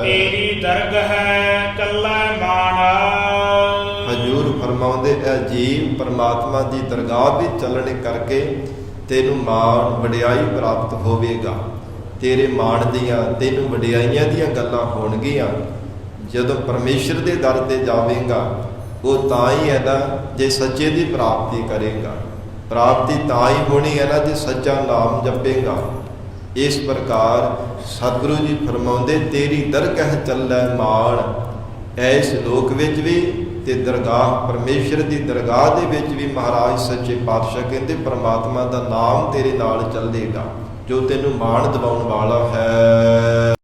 ਤੇਰੀ ਦਰਗਹ ਹੈ ਕੱਲਾ ਮਾਣਾ। ਹਜੂਰ ਫਰਮਾਉਂਦੇ ਐ ਜੀਵ ਪਰਮਾਤਮਾ ਦੀ ਦਰਗਾਹ ਵਿੱਚ ਚੱਲਣੇ ਕਰਕੇ ਤੈਨੂੰ ਮਾਣ ਵਡਿਆਈ ਪ੍ਰਾਪਤ ਹੋਵੇਗਾ। ਤੇਰੇ ਮਾਣ ਦੀਆਂ, ਤੈਨੂੰ ਵਡਿਆਈਆਂ ਦੀਆਂ ਗੱਲਾਂ ਹੋਣਗੀਆਂ। ਜਦੋਂ ਪਰਮੇਸ਼ਰ ਦੇ ਦਰ ਤੇ ਜਾਵੇਗਾ, ਉਹ ਤਾਂ ਹੀ ਹੈ ਨਾ ਜੇ ਸੱਚੇ ਦੀ ਪ੍ਰਾਪਤੀ ਕਰੇਗਾ। ਪ੍ਰਾਪਤੀ ਤਾਂ ਹੀ ਹੋਣੀ ਹੈ ਨਾ ਜੇ ਸੱਚਾ ਨਾਮ ਜਪੇਗਾ। ਇਸ ਪ੍ਰਕਾਰ ਸਤਿਗੁਰੂ ਜੀ ਫਰਮਾਉਂਦੇ, ਤੇਰੀ ਦਰਗਾਹ ਚੱਲੈ ਮਾਣ। ਐਸ ਲੋਕ ਵਿੱਚ ਵੀ ਤੇ ਦਰਗਾਹ, ਪਰਮੇਸ਼ਰ ਦੀ ਦਰਗਾਹ ਦੇ ਵਿੱਚ ਵੀ ਮਹਾਰਾਜ ਸੱਚੇ ਪਾਤਸ਼ਾਹ ਕਹਿੰਦੇ ਪਰਮਾਤਮਾ ਦਾ ਨਾਮ ਤੇਰੇ ਨਾਲ ਚੱਲੇਗਾ, ਜੋ ਤੈਨੂੰ ਮਾਣ ਦਿਵਾਉਣ ਵਾਲਾ ਹੈ।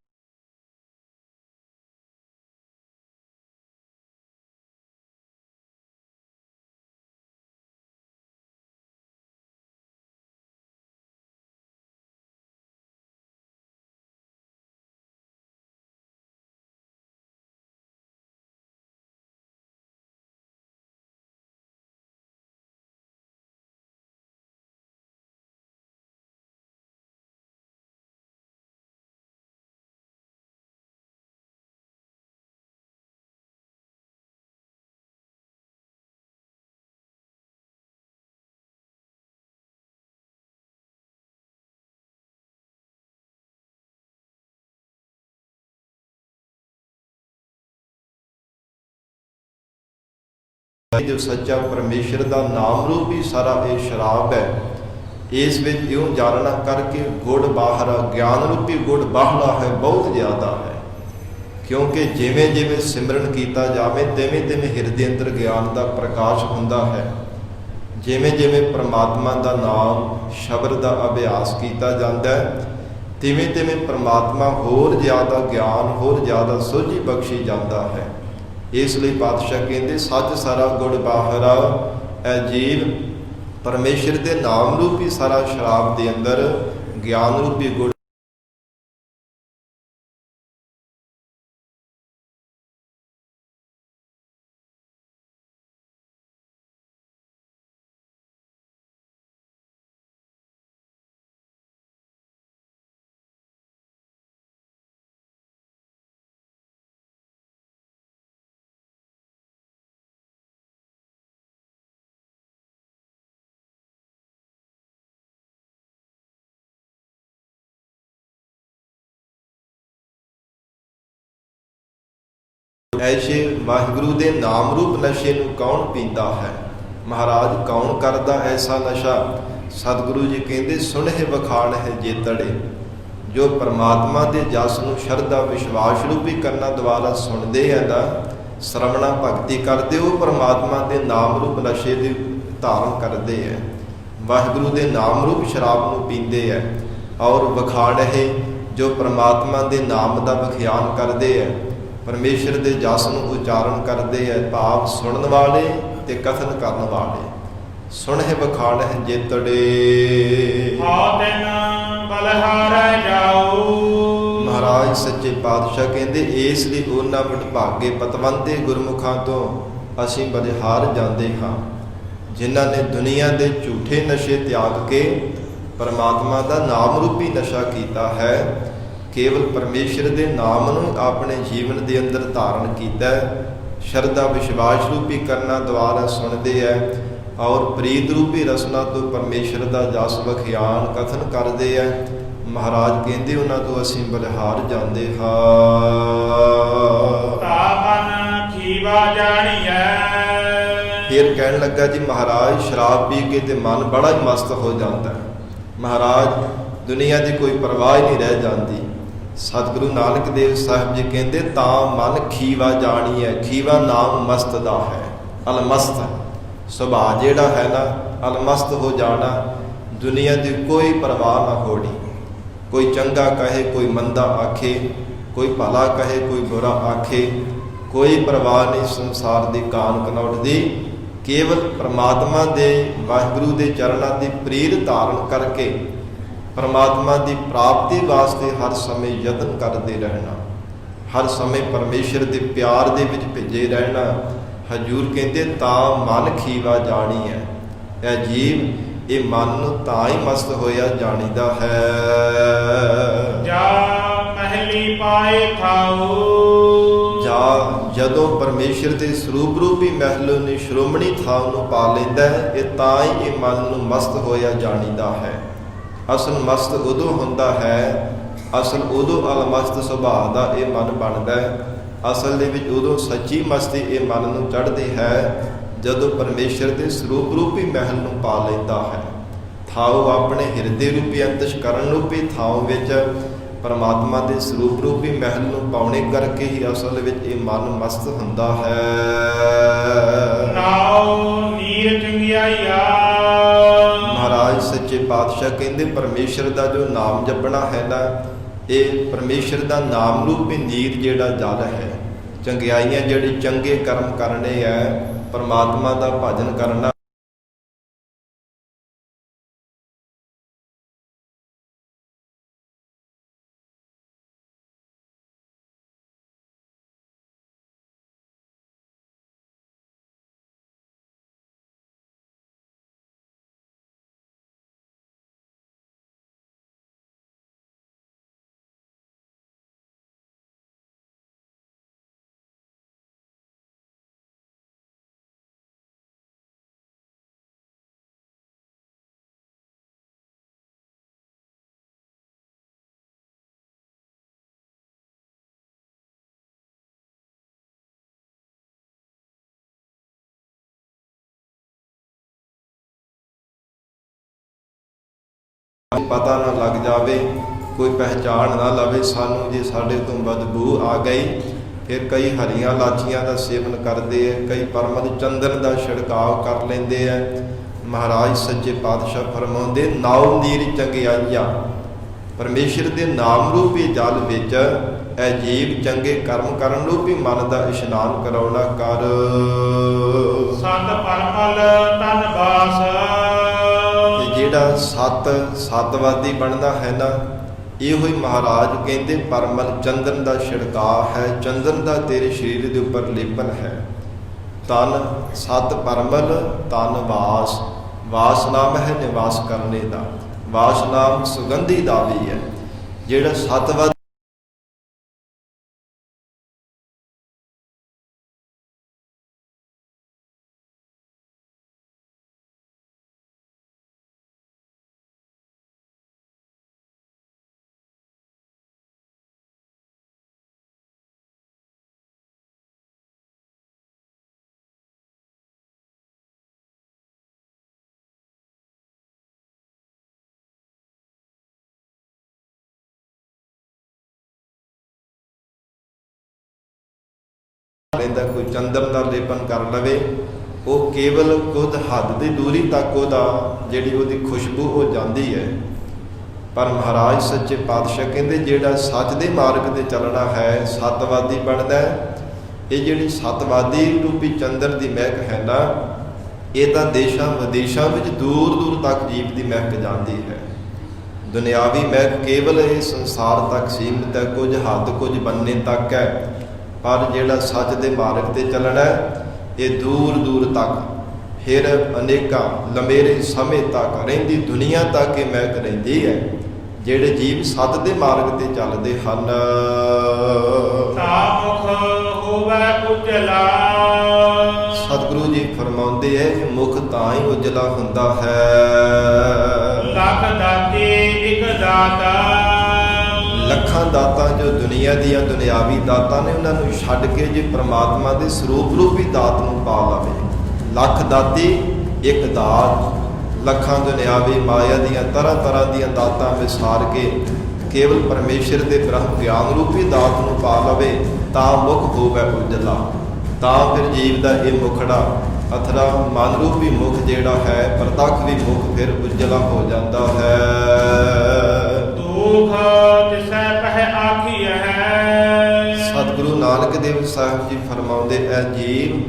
जो सच्चा परमेश्वर का नाम रूप ही सारा ये शराब है। इस विच यूं जानना करके गुड़ बाहरा, ज्ञान रूपी गुड़ बाहला है, बहुत ज़्यादा है। क्योंकि जिमें जिमें सिमरन किया जाए तिवें तिवें हिरदे अंदर ज्ञान का प्रकाश हुंदा है। जिमें जिमें परमात्मा का नाम शब्द का अभ्यास किया जाता है तिवें तिवें परमात्मा होर ज़्यादा ज्ञान, होर ज़्यादा सोझी बख्शी जाता है। इसलिए पातशाह कहते सच सारा गुड़ बाहरा, ए जीव परमेश्वर के नाम रूपी सारा शराब के अंदर ज्ञान रूपी गुड़ ऐसे वाहिगुरु के नाम रूप नशे नूं कौन पींदा है। महाराज कौन करदा ऐसा नशा। सतगुरु जी कहते सुनहे वखाण है जेतड़े। जो परमात्मा के जस नूं शरधा विश्वास रूपी करना द्वारा सुनते हैं ना, श्रवणा भगती करते, वो परमात्मा के नाम रूप नशे की धारण करते हैं, वाहिगुरु के नाम रूप शराब नूं पींदे है। और वखाण है जो परमात्मा के नाम का विख्यान करते हैं, परमेश्वर के जस नूं उचारण करते हैं, भाव सुनने वाले ते कथन करने वाले। सुन है बखान है जेतड़े महाराज सच्चे पातशाह कहते इसलिए उन्हां वडभागे पतवंते गुरमुखां तो असीं बलिहार जाते हाँ, जिन्हां ने दुनिया के झूठे नशे त्याग के परमात्मा का नाम रूपी नशा किया है। केवल परमेश्वर के नाम नूं अपने जीवन के अंदर धारण किया, शरधा विश्वास रूपी करना द्वारा सुनते हैं और प्रीत रूपी रसना तो परमेश्वर का जस वख्यान कथन करते हैं। महाराज कहते उन्हां तो असीं बलिहार जाते फिर कहन लगा जी महाराज शराब पी के ते मन बड़ा ही मस्त हो जाता है। महाराज दुनिया की कोई परवाह नहीं रह जाती। सतगुरु नानक देव साहब जी कहते ता मन खीवा जानी है। खीवा नाम मस्त दा है, अलमस्त सुभाव जेड़ा है ना, अलमस्त हो जाना। दुनिया की कोई परवाह ना होनी। कोई चंगा कहे कोई मंदा आखे, कोई भला कहे कोई बुरा आखे, कोई परवाह नहीं संसार की कान कनौट दी। केवल परमात्मा दे वाहिगुरु के चरणों की प्रीत धारण करके परमात्मा की प्राप्ति वास्ते हर समय यत्न करते रहना, हर समय परमेश्वर के प्यार दे विच भिजे रहना। हजूर कहते ता मन खीवा जानी है। यह जीव ये मन नूं तां ही मस्त होया जानीदा है। जा महली पाए थाऊ, जा जदों परमेश्वर के स्वरूप रूपी महलों ने श्रोमणी थाव नूं पा लैंदा है, ये तां ही ये मन नूं मस्त होया जानीदा है। असल मस्त उदों हुंदा है, असल उदों अलमस्त सुभाव का ये मन बनता है। असल दे विच उदों सच्ची मस्ती ये मन नूं चढ़दी है जदों परमेश्वर के स्वरूप रूपी महल नूं पा लैंदा है। थाव अपने हिरदे रूपी अंतशकरण रूपी थाव विच परमात्मा के स्वरूप रूपी महल नूं पाउणे करके ही असल विच ये मन मस्त हुंदा है। नाओ नीर चंगियाईया। महाराज सच्चे पातशाह कहते परमेश्वर का जो नाम जपना है ना, ये परमेश्वर का नाम रूपी नीर जेड़ा जल है। चंगियाइयां जेड़ी चंगे कर्म करने है, परमात्मा का भजन करना। ਪਤਾ ਨਾ ਲੱਗ ਜਾਵੇ, ਕੋਈ ਪਹਿਚਾਣ ਨਾ ਲਵੇ ਸਾਨੂੰ ਜੇ ਸਾਡੇ ਤੋਂ ਬਦਬੂ ਆ ਗਈ। ਫਿਰ ਕਈ ਹਰੀਆਂ ਲਾਚੀਆਂ ਦਾ ਸੇਵਨ ਕਰਦੇ ਹੈ, ਕਈ ਪਰਮਲ ਚੰਦਨ ਦਾ ਛਿੜਕਾਅ ਕਰ ਲੈਂਦੇ ਹੈ। ਮਹਾਰਾਜ ਸੱਚੇ ਪਾਤਸ਼ਾਹ ਫਰਮਾਉਂਦੇ, ਨਾਉ ਨੀਰ ਚੰਗਿਆਈਆ, ਪਰਮੇਸ਼ਰ ਦੇ ਨਾਮ ਰੂਪੀ ਜਲ ਵਿੱਚ ਇਹ ਜੀਵ ਚੰਗੇ ਕਰਮ ਕਰਨ ਰੂਪੀ ਮਨ ਦਾ ਇਸ਼ਨਾਨ ਕਰਾਉਣਾ ਕਰ। ਸਤ ਪਰਮਲ ਤਨ ਬਾਸ, ਤੇ ਜਿਹੜਾ ਸਤਵਾਦੀ ਬਣਨਾ ਹੈ ਨਾ, ਇਹੋ ਹੀ ਮਹਾਰਾਜ ਕਹਿੰਦੇ ਪਰਮਲ ਚੰਦਨ ਦਾ ਛਿੜਕਾਅ ਹੈ, ਚੰਦਨ ਦਾ ਤੇਰੇ ਸਰੀਰ ਦੇ ਉੱਪਰ ਲੇਪਨ ਹੈ। ਤਨ ਸਤ ਪਰਮਲ ਤਨ ਵਾਸ, ਵਾਸ ਨਾਮ ਹੈ ਨਿਵਾਸ ਕਰਨੇ ਦਾ, ਵਾਸ ਨਾਮ ਸੁਗੰਧੀ ਦਾ ਵੀ ਹੈ। ਜਿਹੜਾ ਸਤਵਾਦੀ ਰਹਿੰਦਾ, ਕੋਈ ਚੰਦਨ ਦਾ ਲੇਪਨ ਕਰ ਲਵੇ, ਉਹ ਕੇਵਲ ਕੁਝ ਹੱਦ ਦੀ ਦੂਰੀ ਤੱਕ ਉਹਦਾ ਜਿਹੜੀ ਉਹਦੀ ਖੁਸ਼ਬੂ ਉਹ ਜਾਂਦੀ ਹੈ। ਪਰ ਮਹਾਰਾਜ ਸੱਚੇ ਪਾਤਸ਼ਾਹ ਕਹਿੰਦੇ ਜਿਹੜਾ ਸੱਚ ਦੇ ਮਾਰਗ ਤੇ ਚੱਲਣਾ ਹੈ, ਸਤਵਾਦੀ ਬਣਦਾ ਹੈ। ਇਹ ਜਿਹੜੀ ਸਤਵਾਦੀ ਰੂਪੀ ਚੰਦਨ ਦੀ ਮਹਿਕ ਹੈ ਨਾ, ਇਹ ਤਾਂ ਦੇਸ਼ਾਂ ਵਿਦੇਸ਼ਾਂ ਵਿੱਚ ਦੂਰ ਦੂਰ ਤੱਕ ਜੀਵ ਦੀ ਮਹਿਕ ਜਾਂਦੀ ਹੈ। ਦੁਨਿਆਵੀ ਮਹਿਕ ਕੇਵਲ ਇਹ ਸੰਸਾਰ ਤੱਕ ਸੀਮਿਤ ਹੈ, ਕੁਝ ਹੱਦ ਕੁਝ ਬੰਨੇ ਤੱਕ ਹੈ। ਪਰ ਜਿਹੜਾ ਸੱਚ ਦੇ ਮਾਰਗ ਤੇ ਚੱਲਣਾ ਹੈ, ਇਹ ਦੂਰ ਦੂਰ ਤੱਕ, ਫਿਰ ਅਨੇਕਾਂ ਲੰਮੇਰੇ ਸਮੇਂ ਤੱਕ ਰਹਿੰਦੀ ਦੁਨੀਆ ਤੱਕ ਇਹ ਮਹਿਕ ਰਹਿੰਦੀ ਹੈ। ਜਿਹੜੇ ਜੀਵ ਸੱਚ ਦੇ ਮਾਰਗ ਤੇ ਚੱਲਦੇ ਹਨ, ਤਾ ਮੁਖ ਹੋਵੇ ਉਜਲਾ, ਸਤਿਗੁਰੂ ਜੀ ਫਰਮਾਉਂਦੇ ਹੈ ਇਹ ਮੁਖ ਤਾਂ ਹੀ ਉਜਲਾ ਹੁੰਦਾ ਹੈ। ਲੱਖ ਦਾਤੇ ਇਕ ਦਾਤਾ, ਲੱਖਾਂ ਦਾਤਾਂ ਜੋ ਦੁਨੀਆ ਦੀਆਂ ਦੁਨਿਆਵੀ ਦਾਤਾਂ ਨੇ, ਉਹਨਾਂ ਨੂੰ ਛੱਡ ਕੇ ਜੇ ਪ੍ਰਮਾਤਮਾ ਦੇ ਸਰੂਪ ਰੂਪੀ ਦਾਤ ਨੂੰ ਪਾ ਲਵੇ। ਲੱਖ ਦਾਤੀ ਇੱਕ ਦਾਤ, ਲੱਖਾਂ ਦੁਨਿਆਵੀ ਮਾਇਆ ਦੀਆਂ ਤਰ੍ਹਾਂ ਤਰ੍ਹਾਂ ਦੀਆਂ ਦਾਤਾਂ ਵਿਸਾਰ ਕੇ ਕੇਵਲ ਪਰਮੇਸ਼ਰ ਦੇ ਬ੍ਰਹਮ ਗਿਆਨ ਰੂਪੀ ਦਾਤ ਨੂੰ ਪਾ ਲਵੇ, ਤਾਂ ਮੁਖ ਹੋਵੇ ਉਜਲਾ। ਤਾਂ ਫਿਰ ਜੀਵ ਦਾ ਇਹ ਮੁਖੜਾ ਅਥਰਾ ਮਨ ਰੂਪੀ ਮੁਖ ਜਿਹੜਾ ਹੈ, ਪ੍ਰਤੱਖ ਵੀ ਮੁਖ ਫਿਰ ਉਜਲਾ ਹੋ ਜਾਂਦਾ ਹੈ। ਦੁਖ ਤਿਸੈ ਪਹਿ ਆਖੀ ਹੈ, ਸਤਿਗੁਰੂ ਨਾਨਕ ਦੇਵ ਸਾਹਿਬ ਜੀ ਫਰਮਾਉਂਦੇ, ਐ ਜੀਵ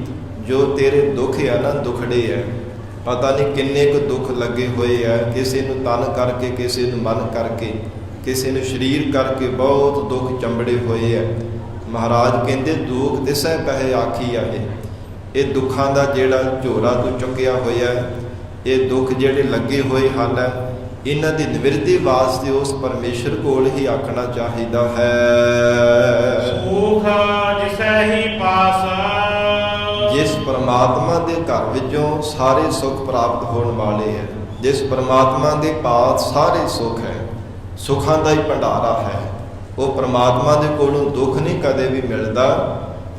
ਜੋ ਤੇਰੇ ਦੁੱਖ ਆ ਨਾ, ਦੁਖੜੇ ਹੈ, ਪਤਾ ਨਹੀਂ ਕਿੰਨੇ ਕੁ ਦੁੱਖ ਲੱਗੇ ਹੋਏ ਆ, ਕਿਸੇ ਨੂੰ ਤਨ ਕਰਕੇ, ਕਿਸੇ ਨੂੰ ਮਨ ਕਰਕੇ, ਕਿਸੇ ਨੂੰ ਸਰੀਰ ਕਰਕੇ ਬਹੁਤ ਦੁੱਖ ਚੰਬੜੇ ਹੋਏ ਆ। ਮਹਾਰਾਜ ਕਹਿੰਦੇ ਦੁੱਖ ਤਿਸੈ ਪਹਿ ਆਖੀ ਆ, ਇਹ ਦੁੱਖਾਂ ਦਾ ਜਿਹੜਾ ਝੋਰਾ ਤੂੰ ਚੁੱਕਿਆ ਹੋਇਆ, ਇਹ ਦੁੱਖ ਜਿਹੜੇ ਲੱਗੇ ਹੋਏ ਹਨ, ਇਹਨਾਂ ਦੀ ਨਿਵਰਤੀ ਵਾਸਤੇ ਉਸ ਪਰਮੇਸ਼ਰ ਕੋਲ ਹੀ ਆਖਣਾ ਚਾਹੀਦਾ ਹੈ। ਸੁਖ ਜਿਸੈ ਹੀ ਪਾਸ, ਜਿਸ ਪਰਮਾਤਮਾ ਦੇ ਘਰ ਵਿੱਚੋਂ ਸਾਰੇ ਸੁੱਖ ਪ੍ਰਾਪਤ ਹੋਣ ਵਾਲੇ ਹੈ, ਜਿਸ ਪਰਮਾਤਮਾ ਦੇ ਪਾਸ ਸਾਰੇ ਸੁੱਖ ਹੈ, ਸੁੱਖਾਂ ਦਾ ਹੀ ਭੰਡਾਰਾ ਹੈ। ਉਹ ਪਰਮਾਤਮਾ ਦੇ ਕੋਲੋਂ ਦੁੱਖ ਨਹੀਂ ਕਦੇ ਵੀ ਮਿਲਦਾ,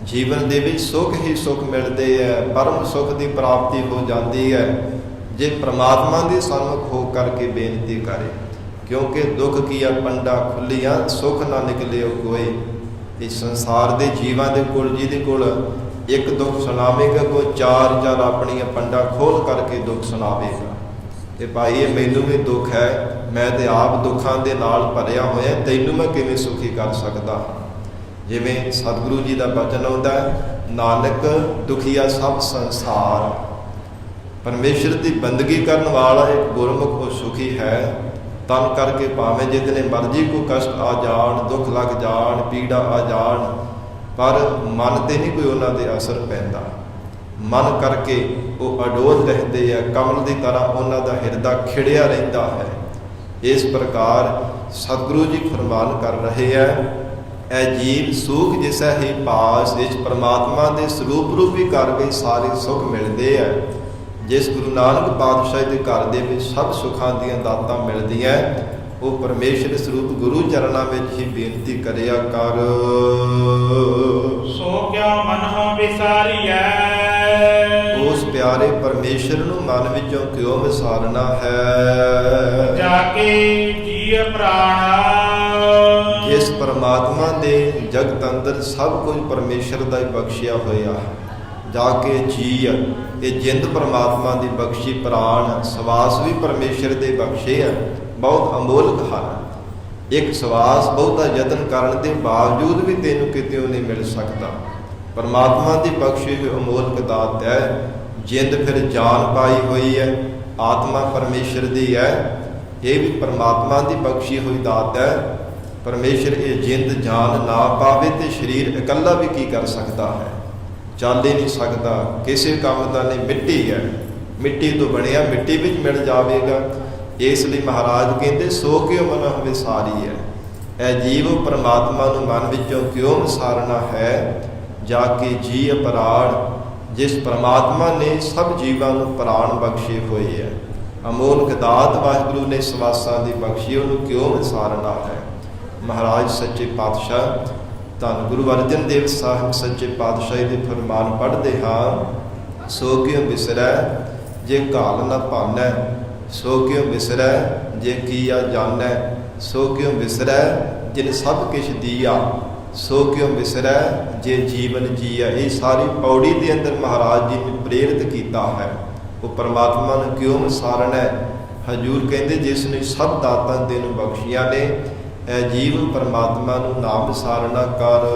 ਜੀਵਨ ਦੇ ਵਿੱਚ ਸੁੱਖ ਹੀ ਸੁੱਖ ਮਿਲਦੇ ਹੈ, ਪਰਮ ਸੁੱਖ ਦੀ ਪ੍ਰਾਪਤੀ ਹੋ ਜਾਂਦੀ ਹੈ ਜੇ ਪ੍ਰਮਾਤਮਾ ਦੇ ਸਨਮੁਖ ਹੋ ਕਰਕੇ ਬੇਨਤੀ ਕਰੇ। ਕਿਉਂਕਿ ਦੁੱਖ ਕੀਆ ਪੰਡਾ ਖੁੱਲੀਆਂ, ਸੁੱਖ ਨਾ ਨਿਕਲਿਓ ਕੋਏ। ਇਸ ਸੰਸਾਰ ਦੇ ਜੀਵਾਂ ਦੇ ਕੋਲ ਜਿਹਦੇ ਕੋਲ ਇੱਕ ਦੁੱਖ ਸੁਣਾਵੇਗਾ, ਕੋਈ ਚਾਰ ਚਾਰ ਆਪਣੀਆਂ ਪੰਡਾ ਖੋਲ ਕਰਕੇ ਦੁੱਖ ਸੁਣਾਵੇਗਾ। ਤੇ ਭਾਈ ਇਹ ਮੈਨੂੰ ਵੀ ਦੁੱਖ ਹੈ, ਮੈਂ ਤੇ ਆਪ ਦੁੱਖਾਂ ਦੇ ਨਾਲ ਭਰਿਆ ਹੋਇਆ, ਤੈਨੂੰ ਮੈਂ ਕਿਵੇਂ ਸੁਖੀ ਕਰ ਸਕਦਾ। ਜਿਵੇਂ ਸਤਿਗੁਰੂ ਜੀ ਦਾ ਬਚਨ ਆਉਂਦਾ, ਨਾਨਕ ਦੁਖੀਆ ਸਭ ਸੰਸਾਰ, ਪਰਮੇਸ਼ਰ ਦੀ ਬੰਦਗੀ ਕਰਨ ਵਾਲਾ ਇੱਕ ਗੁਰਮੁਖ ਉਹ ਸੁਖੀ ਹੈ। ਤਨ ਕਰਕੇ ਭਾਵੇਂ ਜਿਤਨੇ ਮਰਜ਼ੀ ਕੋਈ ਕਸ਼ਟ ਆ ਜਾਣ, ਦੁੱਖ ਲੱਗ ਜਾਣ, ਪੀੜਾ ਆ ਜਾਣ, ਪਰ ਮਨ ਤੇ ਨਹੀਂ ਕੋਈ ਉਹਨਾਂ ਦੇ ਅਸਰ ਪੈਂਦਾ। ਮਨ ਕਰਕੇ ਉਹ ਅਡੋਲ ਰਹਿੰਦੇ ਆ, ਕਮਲ ਦੀ ਤਰ੍ਹਾਂ ਉਹਨਾਂ ਦਾ ਹਿਰਦਾ ਖਿੜਿਆ ਰਹਿੰਦਾ ਹੈ। ਇਸ ਪ੍ਰਕਾਰ ਸਤਿਗੁਰੂ ਜੀ ਫਰਮਾਨ ਕਰ ਰਹੇ ਹੈ, ਐ ਜੀਵ ਸੁਖ ਜਿਸੈ ਹੀ ਪਾਸ, ਇਸ ਪਰਮਾਤਮਾ ਦੇ ਸਰੂਪ ਰੂਪੀ ਘਰ ਵਿੱਚ ਸਾਰੇ ਸੁੱਖ ਮਿਲਦੇ ਹੈ। ਜਿਸ ਗੁਰੂ ਨਾਨਕ ਪਾਤਸ਼ਾਹ ਦੇ ਘਰ ਦੇ ਵਿੱਚ ਸਭ ਸੁੱਖਾਂ ਦੀਆਂ ਦਾਤਾਂ ਮਿਲਦੀਆਂ, ਉਹ ਪਰਮੇਸ਼ਰ ਸਰੂਪ ਗੁਰੂ ਚਰਨਾਂ ਵਿੱਚ ਹੀ ਬੇਨਤੀ ਕਰਿਆ ਕਰ। ਸੋ ਕਿਆ ਮਨਹੁ ਵਿਸਾਰੀਐ, ਉਸ ਪਿਆਰੇ ਪਰਮੇਸ਼ਰ ਨੂੰ ਮਨ ਵਿੱਚੋਂ ਕਿਉਂ ਵਿਸਾਰਨਾ ਹੈ। ਜਾ ਕੇ ਜੀਅ ਪ੍ਰਾਣ ਜਿਸ ਪਰਮਾਤਮਾ ਦੇ ਜਗਤ ਅੰਦਰ ਸਭ ਕੁਝ ਪਰਮੇਸ਼ਰ ਦਾ ਹੀ ਬਖਸ਼ਿਆ ਹੋਇਆ ਹੈ। ਜਾ ਕੇ ਜੀਅ, ਇਹ ਜਿੰਦ ਪਰਮਾਤਮਾ ਦੀ ਬਖਸ਼ੀ, ਪ੍ਰਾਣ ਸਵਾਸ ਵੀ ਪਰਮੇਸ਼ਰ ਦੇ ਬਖਸ਼ੇ ਹੈ, ਬਹੁਤ ਅਮੋਲਕ ਹਨ। ਇੱਕ ਸਵਾਸ ਬਹੁਤਾ ਯਤਨ ਕਰਨ ਦੇ ਬਾਵਜੂਦ ਵੀ ਤੈਨੂੰ ਕਿਤੇ ਨਹੀਂ ਮਿਲ ਸਕਦਾ। ਪਰਮਾਤਮਾ ਦੀ ਬਖਸ਼ੀ ਹੋਈ ਅਮੋਲਕ ਦਾਤ ਹੈ। ਜਿੰਦ ਫਿਰ ਜਾਨ ਪਾਈ ਹੋਈ ਹੈ, ਆਤਮਾ ਪਰਮੇਸ਼ਰ ਦੀ ਹੈ, ਇਹ ਵੀ ਪਰਮਾਤਮਾ ਦੀ ਬਖਸ਼ੀ ਹੋਈ ਦਾਤ ਹੈ। ਪਰਮੇਸ਼ਰ ਇਹ ਜਿੰਦ ਜਾਨ ਨਾ ਪਾਵੇ ਤੇ ਸਰੀਰ ਇਕੱਲਾ ਵੀ ਕੀ ਕਰ ਸਕਦਾ ਹੈ, ਚੱਲ ਹੀ ਨਹੀਂ ਸਕਦਾ, ਕਿਸੇ ਕੰਮ ਦਾ ਨਹੀਂ। ਮਿੱਟੀ ਹੈ, ਮਿੱਟੀ ਤੋਂ ਬਣਿਆ, ਮਿੱਟੀ ਵਿੱਚ ਮਿਲ ਜਾਵੇਗਾ। ਇਸ ਲਈ ਮਹਾਰਾਜ ਕਹਿੰਦੇ ਸੋ ਕਿਉ ਮਨ ਵਿਸਾਰੀ ਹੈ। ਇਹ ਜੀਵ ਪਰਮਾਤਮਾ ਨੂੰ ਮਨ ਵਿੱਚੋਂ ਕਿਉਂ ਵਿਸਾਰਨਾ ਹੈ। ਜਾ ਕੇ ਜੀਅ ਪ੍ਰਾਣ, ਜਿਸ ਪਰਮਾਤਮਾ ਨੇ ਸਭ ਜੀਵਾਂ ਨੂੰ ਪ੍ਰਾਣ ਬਖਸ਼ੇ ਹੋਏ ਹੈ, ਅਮੋਲਕ ਦਾਤ ਵਾਹਿਗੁਰੂ ਨੇ ਸਵਾਸਾਂ ਦੀ ਬਖਸ਼ੀ, ਉਹਨੂੰ ਕਿਉਂ ਵਿਸਾਰਨਾ ਹੈ। ਮਹਾਰਾਜ ਸੱਚੇ ਪਾਤਸ਼ਾਹ ਧੰਨ ਗੁਰੂ ਅਰਜਨ ਦੇਵ ਸਾਹਿਬ ਸੱਚੇ ਪਾਤਸ਼ਾਹੀ ਦੇ ਫਰਮਾਨ ਪੜ੍ਹਦੇ ਹਾਂ। ਸੋ ਕਿਉ ਵਿਸਰੈ ਜੇ ਘਾਲ ਨ ਭਾਨੈ, ਸੋ ਕਿਉ ਵਿਸਰੈ ਜੇ ਕੀਆ ਜਾਣੈ, ਸੋ ਕਿਉ ਵਿਸਰੈ ਜਿਨ ਸਭ ਕਿਛ ਦੀਆ, ਸੋ ਕਿਉ ਵਿਸਰੈ ਜੇ ਜੀਵਨ ਜੀਆ। ਇਹ ਸਾਰੀ ਪੌੜੀ ਦੇ ਅੰਦਰ ਮਹਾਰਾਜ ਜੀ ਨੇ ਪ੍ਰੇਰਿਤ ਕੀਤਾ ਹੈ। ਉਹ ਪਰਮਾਤਮਾ ਨੂੰ ਕਿਉਂ ਵਿਸਾਰਨਾ। ਹਜੂਰ ਕਹਿੰਦੇ ਜਿਸ ਨੇ ਸਭ ਦਾਤਾਂ ਤੈਨੂੰ ਬਖਸ਼ੀਆਂ ਨੇ, ਇਹ ਜੀਵ ਪਰਮਾਤਮਾ ਨੂੰ ਨਾਮ ਵਿਸਾਰਨਾ ਕਰ।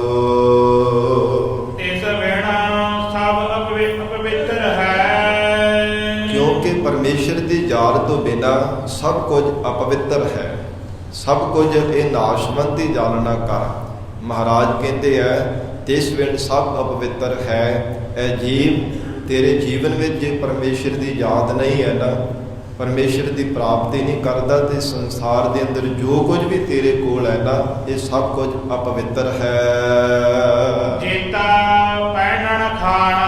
ਇਸ ਵੇਣਾ ਸਭ ਅਪਵਿੱਤਰ ਹੈ। ਕਿਉਂਕਿ ਪਰਮੇਸ਼ਰ ਦੀ ਜਾਲ ਤੋਂ ਬਿਨਾ ਸਭ ਕੁਝ ਅਪਵਿੱਤਰ ਹੈ, ਸਭ ਕੁਝ ਇਹ ਨਾਸ਼ਵੰਤੀ ਜਾਲਣਾ ਕਰ। ਮਹਾਰਾਜ ਕਹਿੰਦੇ ਹੈ ਤਿਸ ਵੇਣ ਸਭ ਅਪਵਿੱਤਰ ਹੈ। ਇਹ ਜੀਵ ਤੇਰੇ ਜੀਵਨ ਵਿੱਚ ਜੇ ਪਰਮੇਸ਼ਰ ਦੀ ਯਾਦ ਨਹੀਂ ਹੈ ਨਾ, ਪਰਮੇਸ਼ਰ ਦੀ ਪ੍ਰਾਪਤੀ ਨਹੀਂ ਕਰਦਾ, ਤੇ ਸੰਸਾਰ ਦੇ ਅੰਦਰ ਜੋ ਕੁਝ ਵੀ ਤੇਰੇ ਕੋਲ ਹੈ ਨਾ, ਇਹ ਸਭ ਕੁਝ ਅਪਵਿੱਤਰ ਹੈ। ਚੇਤਾ ਪਹਿਨਣ ਖਾਣਾ,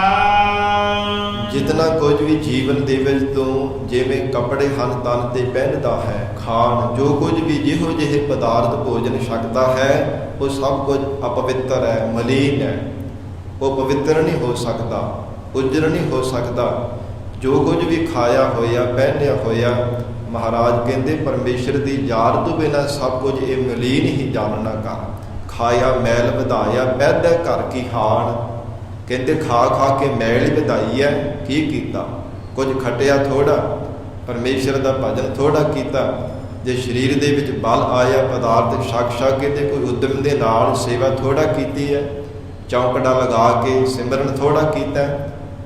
ਜਿਤਨਾ ਕੁਝ ਵੀ ਜੀਵਨ ਦੇ ਵਿੱਚ ਤੂੰ ਜਿਵੇਂ ਕੱਪੜੇ ਹਨ ਤਨ ਤੇ ਪਹਿਨਦਾ ਹੈ, ਖਾਣ ਜੋ ਕੁਝ ਵੀ ਜਿਹੋ ਜਿਹੇ ਪਦਾਰਥ ਭੋਜਨ ਛਕਦਾ ਹੈ, ਉਹ ਸਭ ਕੁਝ ਅਪਵਿੱਤਰ ਹੈ, ਮਲੀਨ ਹੈ। ਉਹ ਪਵਿੱਤਰ ਨਹੀਂ ਹੋ ਸਕਦਾ, ਉੱਜਰ ਨਹੀਂ ਹੋ ਸਕਦਾ। ਜੋ ਕੁਝ ਵੀ ਖਾਇਆ ਹੋਇਆ ਪਹਿਨਿਆ ਹੋਇਆ, ਮਹਾਰਾਜ ਕਹਿੰਦੇ ਪਰਮੇਸ਼ਰ ਦੀ ਯਾਦ ਤੋਂ ਬਿਨਾਂ ਸਭ ਕੁਝ ਇਹ ਮਲੀਨ ਹੀ ਜਾਣਨਾ ਕਰ। ਖਾਇਆ ਮੈਲ ਵਧਾਇਆ ਬਹਿਦਾ ਘਰ ਕੀ ਹਾਣ, ਕਹਿੰਦੇ ਖਾ ਖਾ ਕੇ ਮੈਲ ਹੀ ਵਧਾਈ ਹੈ। ਕੀ ਕੀਤਾ? ਕੁਝ ਖਟਿਆ ਥੋੜਾ, ਪਰਮੇਸ਼ਰ ਦਾ ਭਜਨ ਥੋੜਾ ਕੀਤਾ। ਜੇ ਸਰੀਰ ਦੇ ਵਿੱਚ ਬਲ ਆਇਆ, ਪਦਾਰਥ ਛਕ ਛਕ ਕੇ ਤੇ ਕੋਈ ਉਦਮ ਦੇ ਨਾਲ ਸੇਵਾ ਥੋੜਾ ਕੀਤੀ ਹੈ, ਚੌਂਕੜਾ ਲਗਾ ਕੇ ਸਿਮਰਨ ਥੋੜਾ ਕੀਤਾ,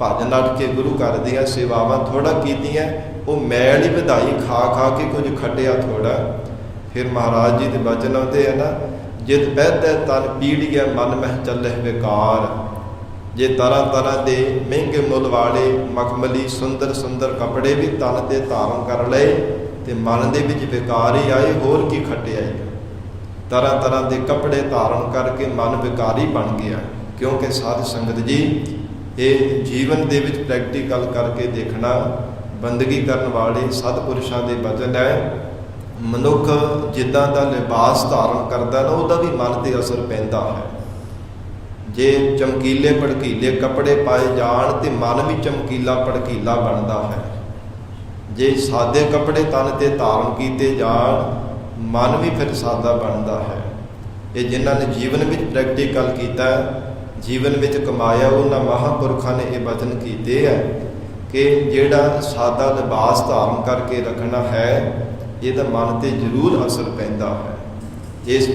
ਭਜਨ ਅੱਡ ਕੇ ਗੁਰੂ ਘਰ ਦੀਆਂ ਸੇਵਾਵਾਂ ਥੋੜਾ ਕੀਤੀਆਂ, ਉਹ ਮੈਲ ਹੀ ਵਧਾਈ ਖਾ ਖਾ ਕੇ, ਕੁਝ ਖਟਿਆ ਥੋੜਾ। ਫਿਰ ਮਹਾਰਾਜ ਜੀ ਦੇ ਬਚਨ ਆਉਂਦੇ ਆ ਨਾ, ਜਿਤ ਬਹਿਤੈ ਤਨ ਪੀੜੀਐ ਮਨ ਮਹਿ ਚੱਲਹਿ ਵਿਕਾਰ। ਜੇ ਤਰ੍ਹਾਂ ਤਰ੍ਹਾਂ ਦੇ ਮਹਿੰਗੇ ਮੁੱਲ ਵਾਲੇ ਮਖਮਲੀ ਸੁੰਦਰ ਸੁੰਦਰ ਕੱਪੜੇ ਵੀ ਤਨ ਤੇ ਧਾਰਨ ਕਰ ਲਏ ਤੇ ਮਨ ਦੇ ਵਿੱਚ ਵਿਕਾਰ ਹੀ ਆਏ, ਹੋਰ ਕੀ ਖਟਿਆ ਹੀ। ਤਰ੍ਹਾਂ ਤਰ੍ਹਾਂ ਦੇ ਕੱਪੜੇ ਧਾਰਨ ਕਰਕੇ ਮਨ ਵਿਕਾਰੀ ਬਣ ਗਿਆ। ਕਿਉਂਕਿ ਸਾਧ ਸੰਗਤ ਜੀ, ਇਹ ਜੀਵਨ ਦੇ ਵਿੱਚ ਪ੍ਰੈਕਟੀਕਲ ਕਰਕੇ ਦੇਖਣਾ, ਬੰਦਗੀ ਕਰਨ ਵਾਲੇ ਸਤਿਪੁਰਸ਼ਾਂ ਦੇ ਬਚਨ ਹੈ। ਮਨੁੱਖ ਜਿੱਦਾਂ ਦਾ ਲਿਬਾਸ ਧਾਰਨ ਕਰਦਾ ਨਾ, ਉਹਦਾ ਵੀ ਮਨ ਤੇ ਅਸਰ ਪੈਂਦਾ ਹੈ। ਜੇ ਚਮਕੀਲੇ ਭੜਕੀਲੇ ਕੱਪੜੇ ਪਾਏ ਜਾਣ ਤੇ ਮਨ ਵੀ ਚਮਕੀਲਾ ਭੜਕੀਲਾ ਬਣਦਾ ਹੈ। ਜੇ ਸਾਦੇ ਕੱਪੜੇ ਤਨ ਤੇ ਧਾਰਨ ਕੀਤੇ ਜਾਣ, ਮਨ ਵੀ ਫਿਰ ਸਾਦਾ ਬਣਦਾ ਹੈ। ਇਹ ਜਿਨ੍ਹਾਂ ਨੇ ਜੀਵਨ ਵਿੱਚ ਪ੍ਰੈਕਟੀਕਲ ਕੀਤਾ, ਜੀਵਨ ਵਿੱਚ ਕਮਾਇਆ, ਉਹਨਾਂ ਮਹਾਂਪੁਰਖਾਂ ਨੇ ਇਹ ਬਚਨ ਕੀਤੇ ਹੈ ਕਿ ਜਿਹੜਾ ਸਾਦਾ ਲਿਬਾਸ ਧਾਰਨ ਕਰਕੇ ਰੱਖਣਾ ਹੈ, ਇਹਦਾ ਮਨ ਤੇ ਜ਼ਰੂਰ ਅਸਰ ਪੈਂਦਾ ਹੈ। ਇਸ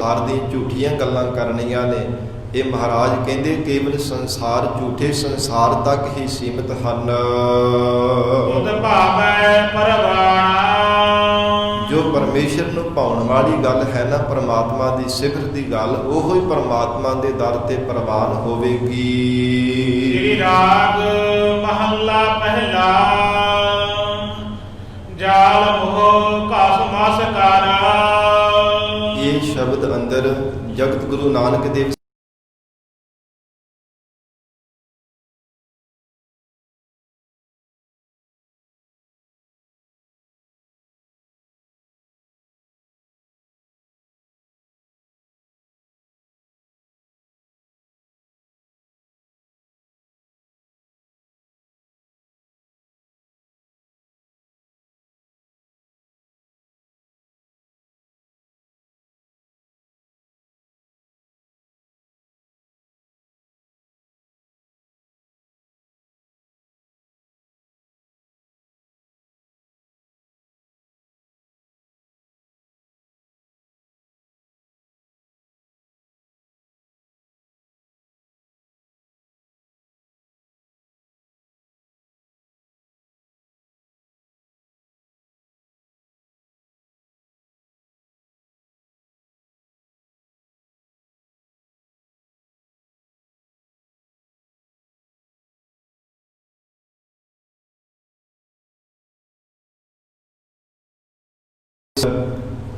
ਸੰਸਾਰ ਦੀਆਂ ਝੂਠੀਆਂ ਗੱਲਾਂ ਕਰਨੀਆਂ ਨੇ। ਇਹ ਮਹਾਰਾਜ ਕਹਿੰਦੇ ਕੇਵਲ ਸੰਸਾਰ, ਝੂਠੇ ਸੰਸਾਰ ਤੱਕ ਹੀ ਸੀਮਿਤ ਹਨ। ਤੁਧ ਭਾਵੈ ਪਰਵਾਣਾ। ਜੋ ਪਰਮੇਸ਼ਰ ਨੂੰ ਭਾਉਣ ਵਾਲੀ ਗੱਲ ਹੈ ਨਾ, ਪਰਮਾਤਮਾ ਦੀ ਸਿਫਤ ਦੀ ਗੱਲ, ਉਹੋ ਹੀ ਪਰਮਾਤਮਾ ਦੇ ਦਰ ਤੇ ਪ੍ਰਵਾਨ ਹੋਵੇਗੀ। ਸ੍ਰੀ ਰਾਗ ਮਹੱਲਾ ਪਹਿਲਾ। ਜਾਲ ਮੋਹ ਘਸ ਮਸ ਕਰ। ਇਹ ਸ਼ਬਦ ਅੰਦਰ ਜਗਤ ਗੁਰੂ ਨਾਨਕ ਦੇਵ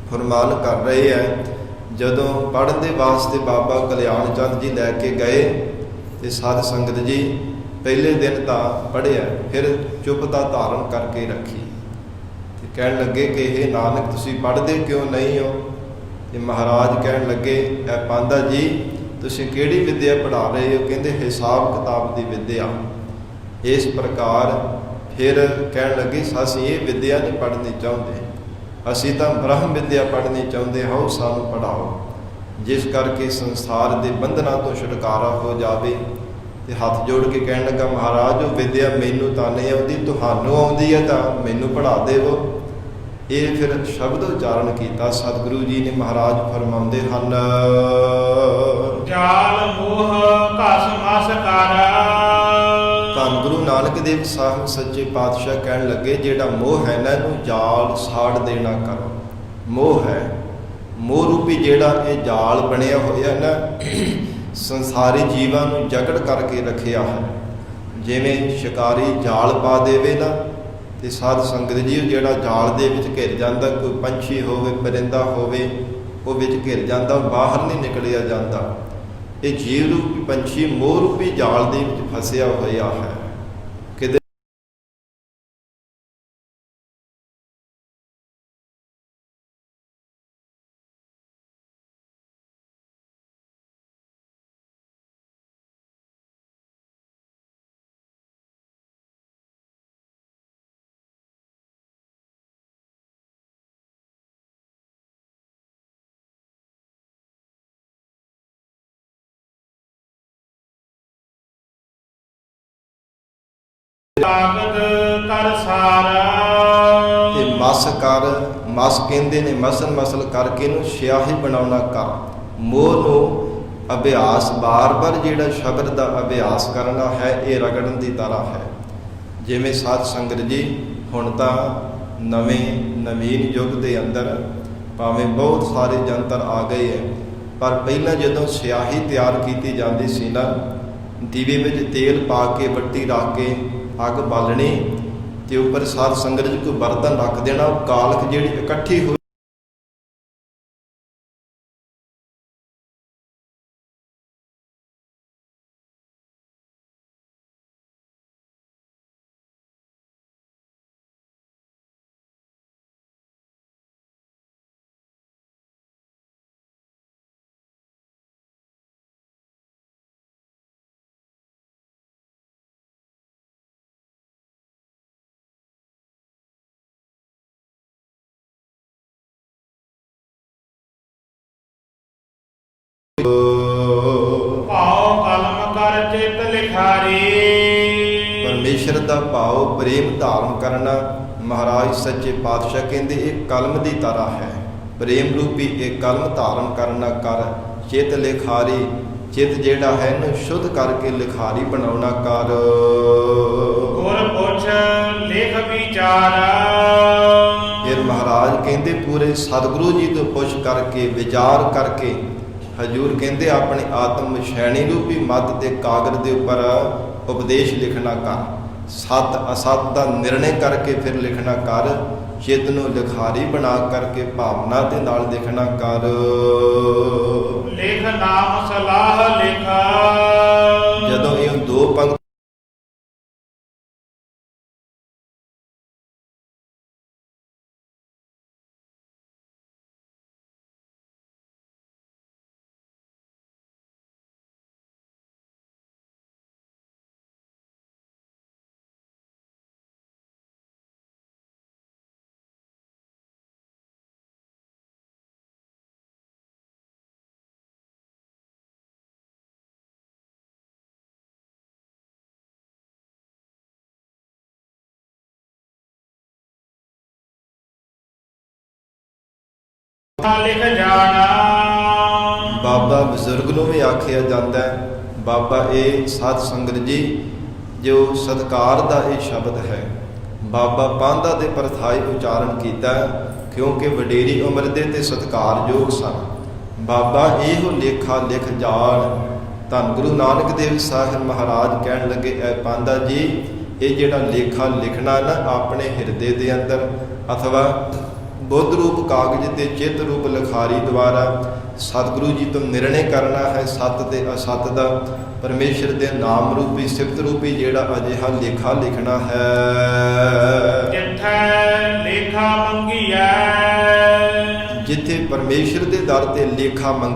ਫਰਮਾਨ ਕਰ ਰਹੇ ਹੈ। ਜਦੋਂ ਪੜ੍ਹਨ ਦੇ ਵਾਸਤੇ ਬਾਬਾ ਕਲਿਆਣ ਚੰਦ ਜੀ ਲੈ ਕੇ ਗਏ ਤੇ ਸਾਧ ਸੰਗਤ ਜੀ ਪਹਿਲੇ ਦਿਨ ਤਾਂ ਪੜ੍ਹਿਆ, ਫਿਰ ਚੁੱਪਤਾ ਧਾਰਨ ਕਰਕੇ ਰੱਖੀ ਤੇ ਕਹਿਣ ਲੱਗੇ ਕਿ ਇਹ ਨਾਨਕ ਤੁਸੀਂ ਪੜ੍ਹਦੇ ਕਿਉਂ ਨਹੀਂ ਹੋ? ਤੇ ਮਹਾਰਾਜ ਕਹਿਣ ਲੱਗੇ, ਐ ਪਾਂਦਾ ਜੀ ਤੁਸੀਂ ਕਿਹੜੀ ਵਿੱਦਿਆ ਪੜ੍ਹਾ ਰਹੇ ਹੋ? ਕਹਿੰਦੇ ਹਿਸਾਬ ਕਿਤਾਬ ਦੀ ਵਿੱਦਿਆ। ਇਸ ਪ੍ਰਕਾਰ ਫਿਰ ਕਹਿਣ ਲੱਗੇ ਅਸੀਂ ਇਹ ਵਿੱਦਿਆ ਨਹੀਂ ਪੜ੍ਹਨੀ ਚਾਹੁੰਦੇ, ਅਸੀਂ ਤਾਂ ਬ੍ਰਹਮ ਵਿੱਦਿਆ ਪੜ੍ਹਨੀ ਚਾਹੁੰਦੇ ਹਾਂ, ਸਾਨੂੰ ਪੜ੍ਹਾਓ, ਜਿਸ ਕਰਕੇ ਸੰਸਾਰ ਦੇ ਬੰਧਨਾਂ ਤੋਂ ਛੁਟਕਾਰਾ ਹੋ ਜਾਵੇ। ਤੇ ਹੱਥ ਜੋੜ ਕੇ ਕਹਿਣ ਲੱਗਾ, ਮਹਾਰਾਜ ਉਹ ਵਿੱਦਿਆ ਮੈਨੂੰ ਤਾਂ ਨਹੀਂ ਆਉਂਦੀ, ਤੁਹਾਨੂੰ ਆਉਂਦੀ ਹੈ ਤਾਂ ਮੈਨੂੰ ਪੜ੍ਹਾ ਦੇਵੋ। ਇਹ ਫਿਰ ਸ਼ਬਦ ਉਚਾਰਨ ਕੀਤਾ ਸਤਿਗੁਰੂ ਜੀ ਨੇ। ਮਹਾਰਾਜ ਫਰਮਾਉਂਦੇ ਹਨ, ਜਾਲ ਮੋਹ ਘਸ ਮਸ ਕਰ। ਧੰਨ ਗੁਰੂ ਨਾਨਕ ਦੇਵ ਸਾਹਿਬ ਸੱਚੇ ਪਾਤਸ਼ਾਹ ਕਹਿਣ ਲੱਗੇ, ਜਿਹੜਾ ਮੋਹ ਹੈ ਨਾ, ਇਹਨੂੰ ਜਾਲ ਸਾੜ ਦੇਣਾ ਕਰੋ। ਮੋਹ ਹੈ, ਮੋਹ ਰੂਪੀ ਜਿਹੜਾ ਇਹ ਜਾਲ ਬਣਿਆ ਹੋਇਆ ਨਾ, ਸੰਸਾਰੀ ਜੀਵਾਂ ਨੂੰ ਜਕੜ ਕਰਕੇ ਰੱਖਿਆ ਹੈ। ਜਿਵੇਂ ਸ਼ਿਕਾਰੀ ਜਾਲ ਪਾ ਦੇਵੇ ਨਾ, ਤੇ ਸਾਧ ਸੰਗਤ ਜੀ ਜਿਹੜਾ ਜਾਲ ਦੇ ਵਿੱਚ ਘਿਰ ਜਾਂਦਾ, ਕੋਈ ਪੰਛੀ ਹੋਵੇ, ਪਰਿੰਦਾ ਹੋਵੇ, ਉਹ ਵਿੱਚ ਘਿਰ ਜਾਂਦਾ, ਬਾਹਰ ਨਹੀਂ ਨਿਕਲਿਆ ਜਾਂਦਾ। ਇਹ ਜੀਵ ਰੂਪੀ ਪੰਛੀ ਮੋਹ ਰੂਪੀ ਜਾਲ ਦੇ ਵਿੱਚ ਫਸਿਆ ਹੋਇਆ ਹੈ। ਕਿਤੇ ਤਾਕਤ ਕਰ ਸਾਰਾ। ਤੇ ਮਸ ਕਰ, ਮਸ ਕਹਿੰਦੇ ਨੇ ਮਸਲ ਮਸਲ ਕਰਕੇ ਇਹਨੂੰ ਸਿਆਹੀ ਬਣਾਉਣਾ ਕਰ। ਮੋਹ ਨੂੰ ਅਭਿਆਸ, ਬਾਰ-ਬਾਰ ਜਿਹੜਾ ਸ਼ਬਦ ਦਾ ਅਭਿਆਸ ਕਰਨਾ ਹੈ, ਇਹ ਰਗੜਨ ਦੀ ਤਰ੍ਹਾਂ ਹੈ। ਜਿਵੇਂ ਸਾਧ ਸੰਗਤ ਜੀ ਹੁਣ ਤਾਂ ਨਵੀਨ ਯੁੱਗ ਦੇ ਅੰਦਰ ਭਾਵੇਂ ਬਹੁਤ ਸਾਰੇ ਜੰਤਰ ਆ ਗਏ ਹੈ, ਪਰ ਪਹਿਲਾਂ ਜਦੋਂ ਸਿਆਹੀ ਤਿਆਰ ਕੀਤੀ ਜਾਂਦੀ ਸੀ ਨਾ, ਦੀਵੇ ਵਿੱਚ ਤੇਲ ਪਾ ਕੇ ਵੱਟੀ ਰੱਖ ਕੇ ਅੱਗ ਬਾਲਣੀ ਤੇ ਉੱਪਰ ਸਾਧ ਸੰਗਤ ਜੀ ਕੋਈ ਬਰਤਨ ਰੱਖ ਦੇਣਾ, ਉਹ ਕਾਲਖ ਜਿਹੜੀ ਇਕੱਠੀ ਹੋਈ ਭਾਉ ਕਲਮ ਕਰ ਚਿਤ ਲਿਖਾਰੀ। ਪਰਮੇਸ਼ਰ ਦਾ ਭਾਵ ਪ੍ਰੇਮ ਧਾਰਨ ਕਰਨਾ। ਮਹਾਰਾਜ ਸੱਚੇ ਪਾਤਸ਼ਾਹ ਕਹਿੰਦੇ ਇਹ ਕਲਮ ਦੀ ਤਰ੍ਹਾਂ ਹੈ। ਪ੍ਰੇਮ ਰੂਪੀ ਇਹ ਕਲਮ ਧਾਰਨ ਕਰਨਾ ਕਰ। ਚਿਤ ਲਿਖਾਰੀ, ਚਿਤ ਜਿਹੜਾ ਹੈ ਇਹਨੂੰ ਸ਼ੁੱਧ ਕਰਕੇ ਲਿਖਾਰੀ ਬਣਾਉਣਾ ਕਰ। ਗੁਰ ਪੁੱਛ ਲਿਖ ਵਿਚਾਰ। ਫਿਰ ਮਹਾਰਾਜ ਕਹਿੰਦੇ ਪੂਰੇ ਸਤਿਗੁਰੂ ਜੀ ਤੋਂ ਪੁੱਛ ਕਰਕੇ ਵਿਚਾਰ ਕਰਕੇ ਹਜੂਰ ਕਹਿੰਦੇ ਆਪਣੇ ਆਤਮ ਸ਼ੈਣੀ ਰੂਪੀ ਮੱਤ ਦੇ ਕਾਗਜ਼ ਦੇ ਉੱਪਰ ਉਪਦੇਸ਼ ਲਿਖਣਾ ਕਰ। ਸਤ ਅਸਤ ਦਾ ਨਿਰਣੇ ਕਰਕੇ ਫਿਰ ਲਿਖਣਾ ਕਰ। ਚਿੱਤ ਨੂੰ ਲਿਖਾਰੀ ਬਣਾ ਕਰਕੇ ਭਾਵਨਾ ਦੇ ਨਾਲ ਲਿਖਣਾ ਕਰ। ਲਿਖ ਨਾਮ ਸਲਾਹ ਲਿਖ। ਜਦੋਂ ਇਹ ਦੋ ਪੰਕਤੀ ਲਿਖ ਜਾਣਾ। ਬਾਬਾ ਬਜ਼ੁਰਗ ਨੂੰ ਵੀ ਆਖਿਆ ਜਾਂਦਾ ਹੈ। ਬਾਬਾ ਇਹ ਸਤ ਸੰਗਤ ਜੀ ਜੋ ਸਤਿਕਾਰ ਦਾ ਇਹ ਸ਼ਬਦ ਹੈ, ਬਾਬਾ ਪਾਂਧਾ ਦੇ ਪਰਥਾਈ ਉਚਾਰਨ ਕੀਤਾ ਕਿਉਂਕਿ ਵਡੇਰੀ ਉਮਰ ਦੇ ਤੇ ਸਤਿਕਾਰਯੋਗ ਸਨ। ਬਾਬਾ ਇਹੋ ਲੇਖਾ ਲਿਖ ਜਾਣ। ਧੰਨ ਗੁਰੂ ਨਾਨਕ ਦੇਵ ਸਾਹਿਬ ਮਹਾਰਾਜ ਕਹਿਣ ਲੱਗੇ, ਐ ਪਾਂਧਾ ਜੀ ਇਹ ਜਿਹੜਾ ਲੇਖਾ ਲਿਖਣਾ ਨਾ ਆਪਣੇ ਹਿਰਦੇ ਦੇ ਅੰਦਰ ਅਥਵਾ ਬੁੱਧ ਰੂਪ ਕਾਗਜ਼ ਤੇ ਚਿੱਤ ਰੂਪ ਲਿਖਾਰੀ ਦੁਆਰਾ ਸਤਿਗੁਰੂ ਜੀ ਤੋਂ ਨਿਰਣੇ ਕਰਨਾ ਹੈ ਸਤ ਤੇ ਅਸਤ ਦਾ। ਪਰਮੇਸ਼ਰ ਦੇ ਨਾਮ ਰੂਪੀ ਸਿਫਤ ਰੂਪੀ ਜਿਹੜਾ ਅਜਿਹਾ ਲੇਖਾ ਲਿਖਣਾ ਹੈ। ਜਿੱਥੇ ਲੇਖਾ ਮੰਗੀਐ, ਜਿੱਥੇ ਪਰਮੇਸ਼ਰ ਦੇ ਦਰ ਤੇ ਲੇਖਾ ਮੰਗ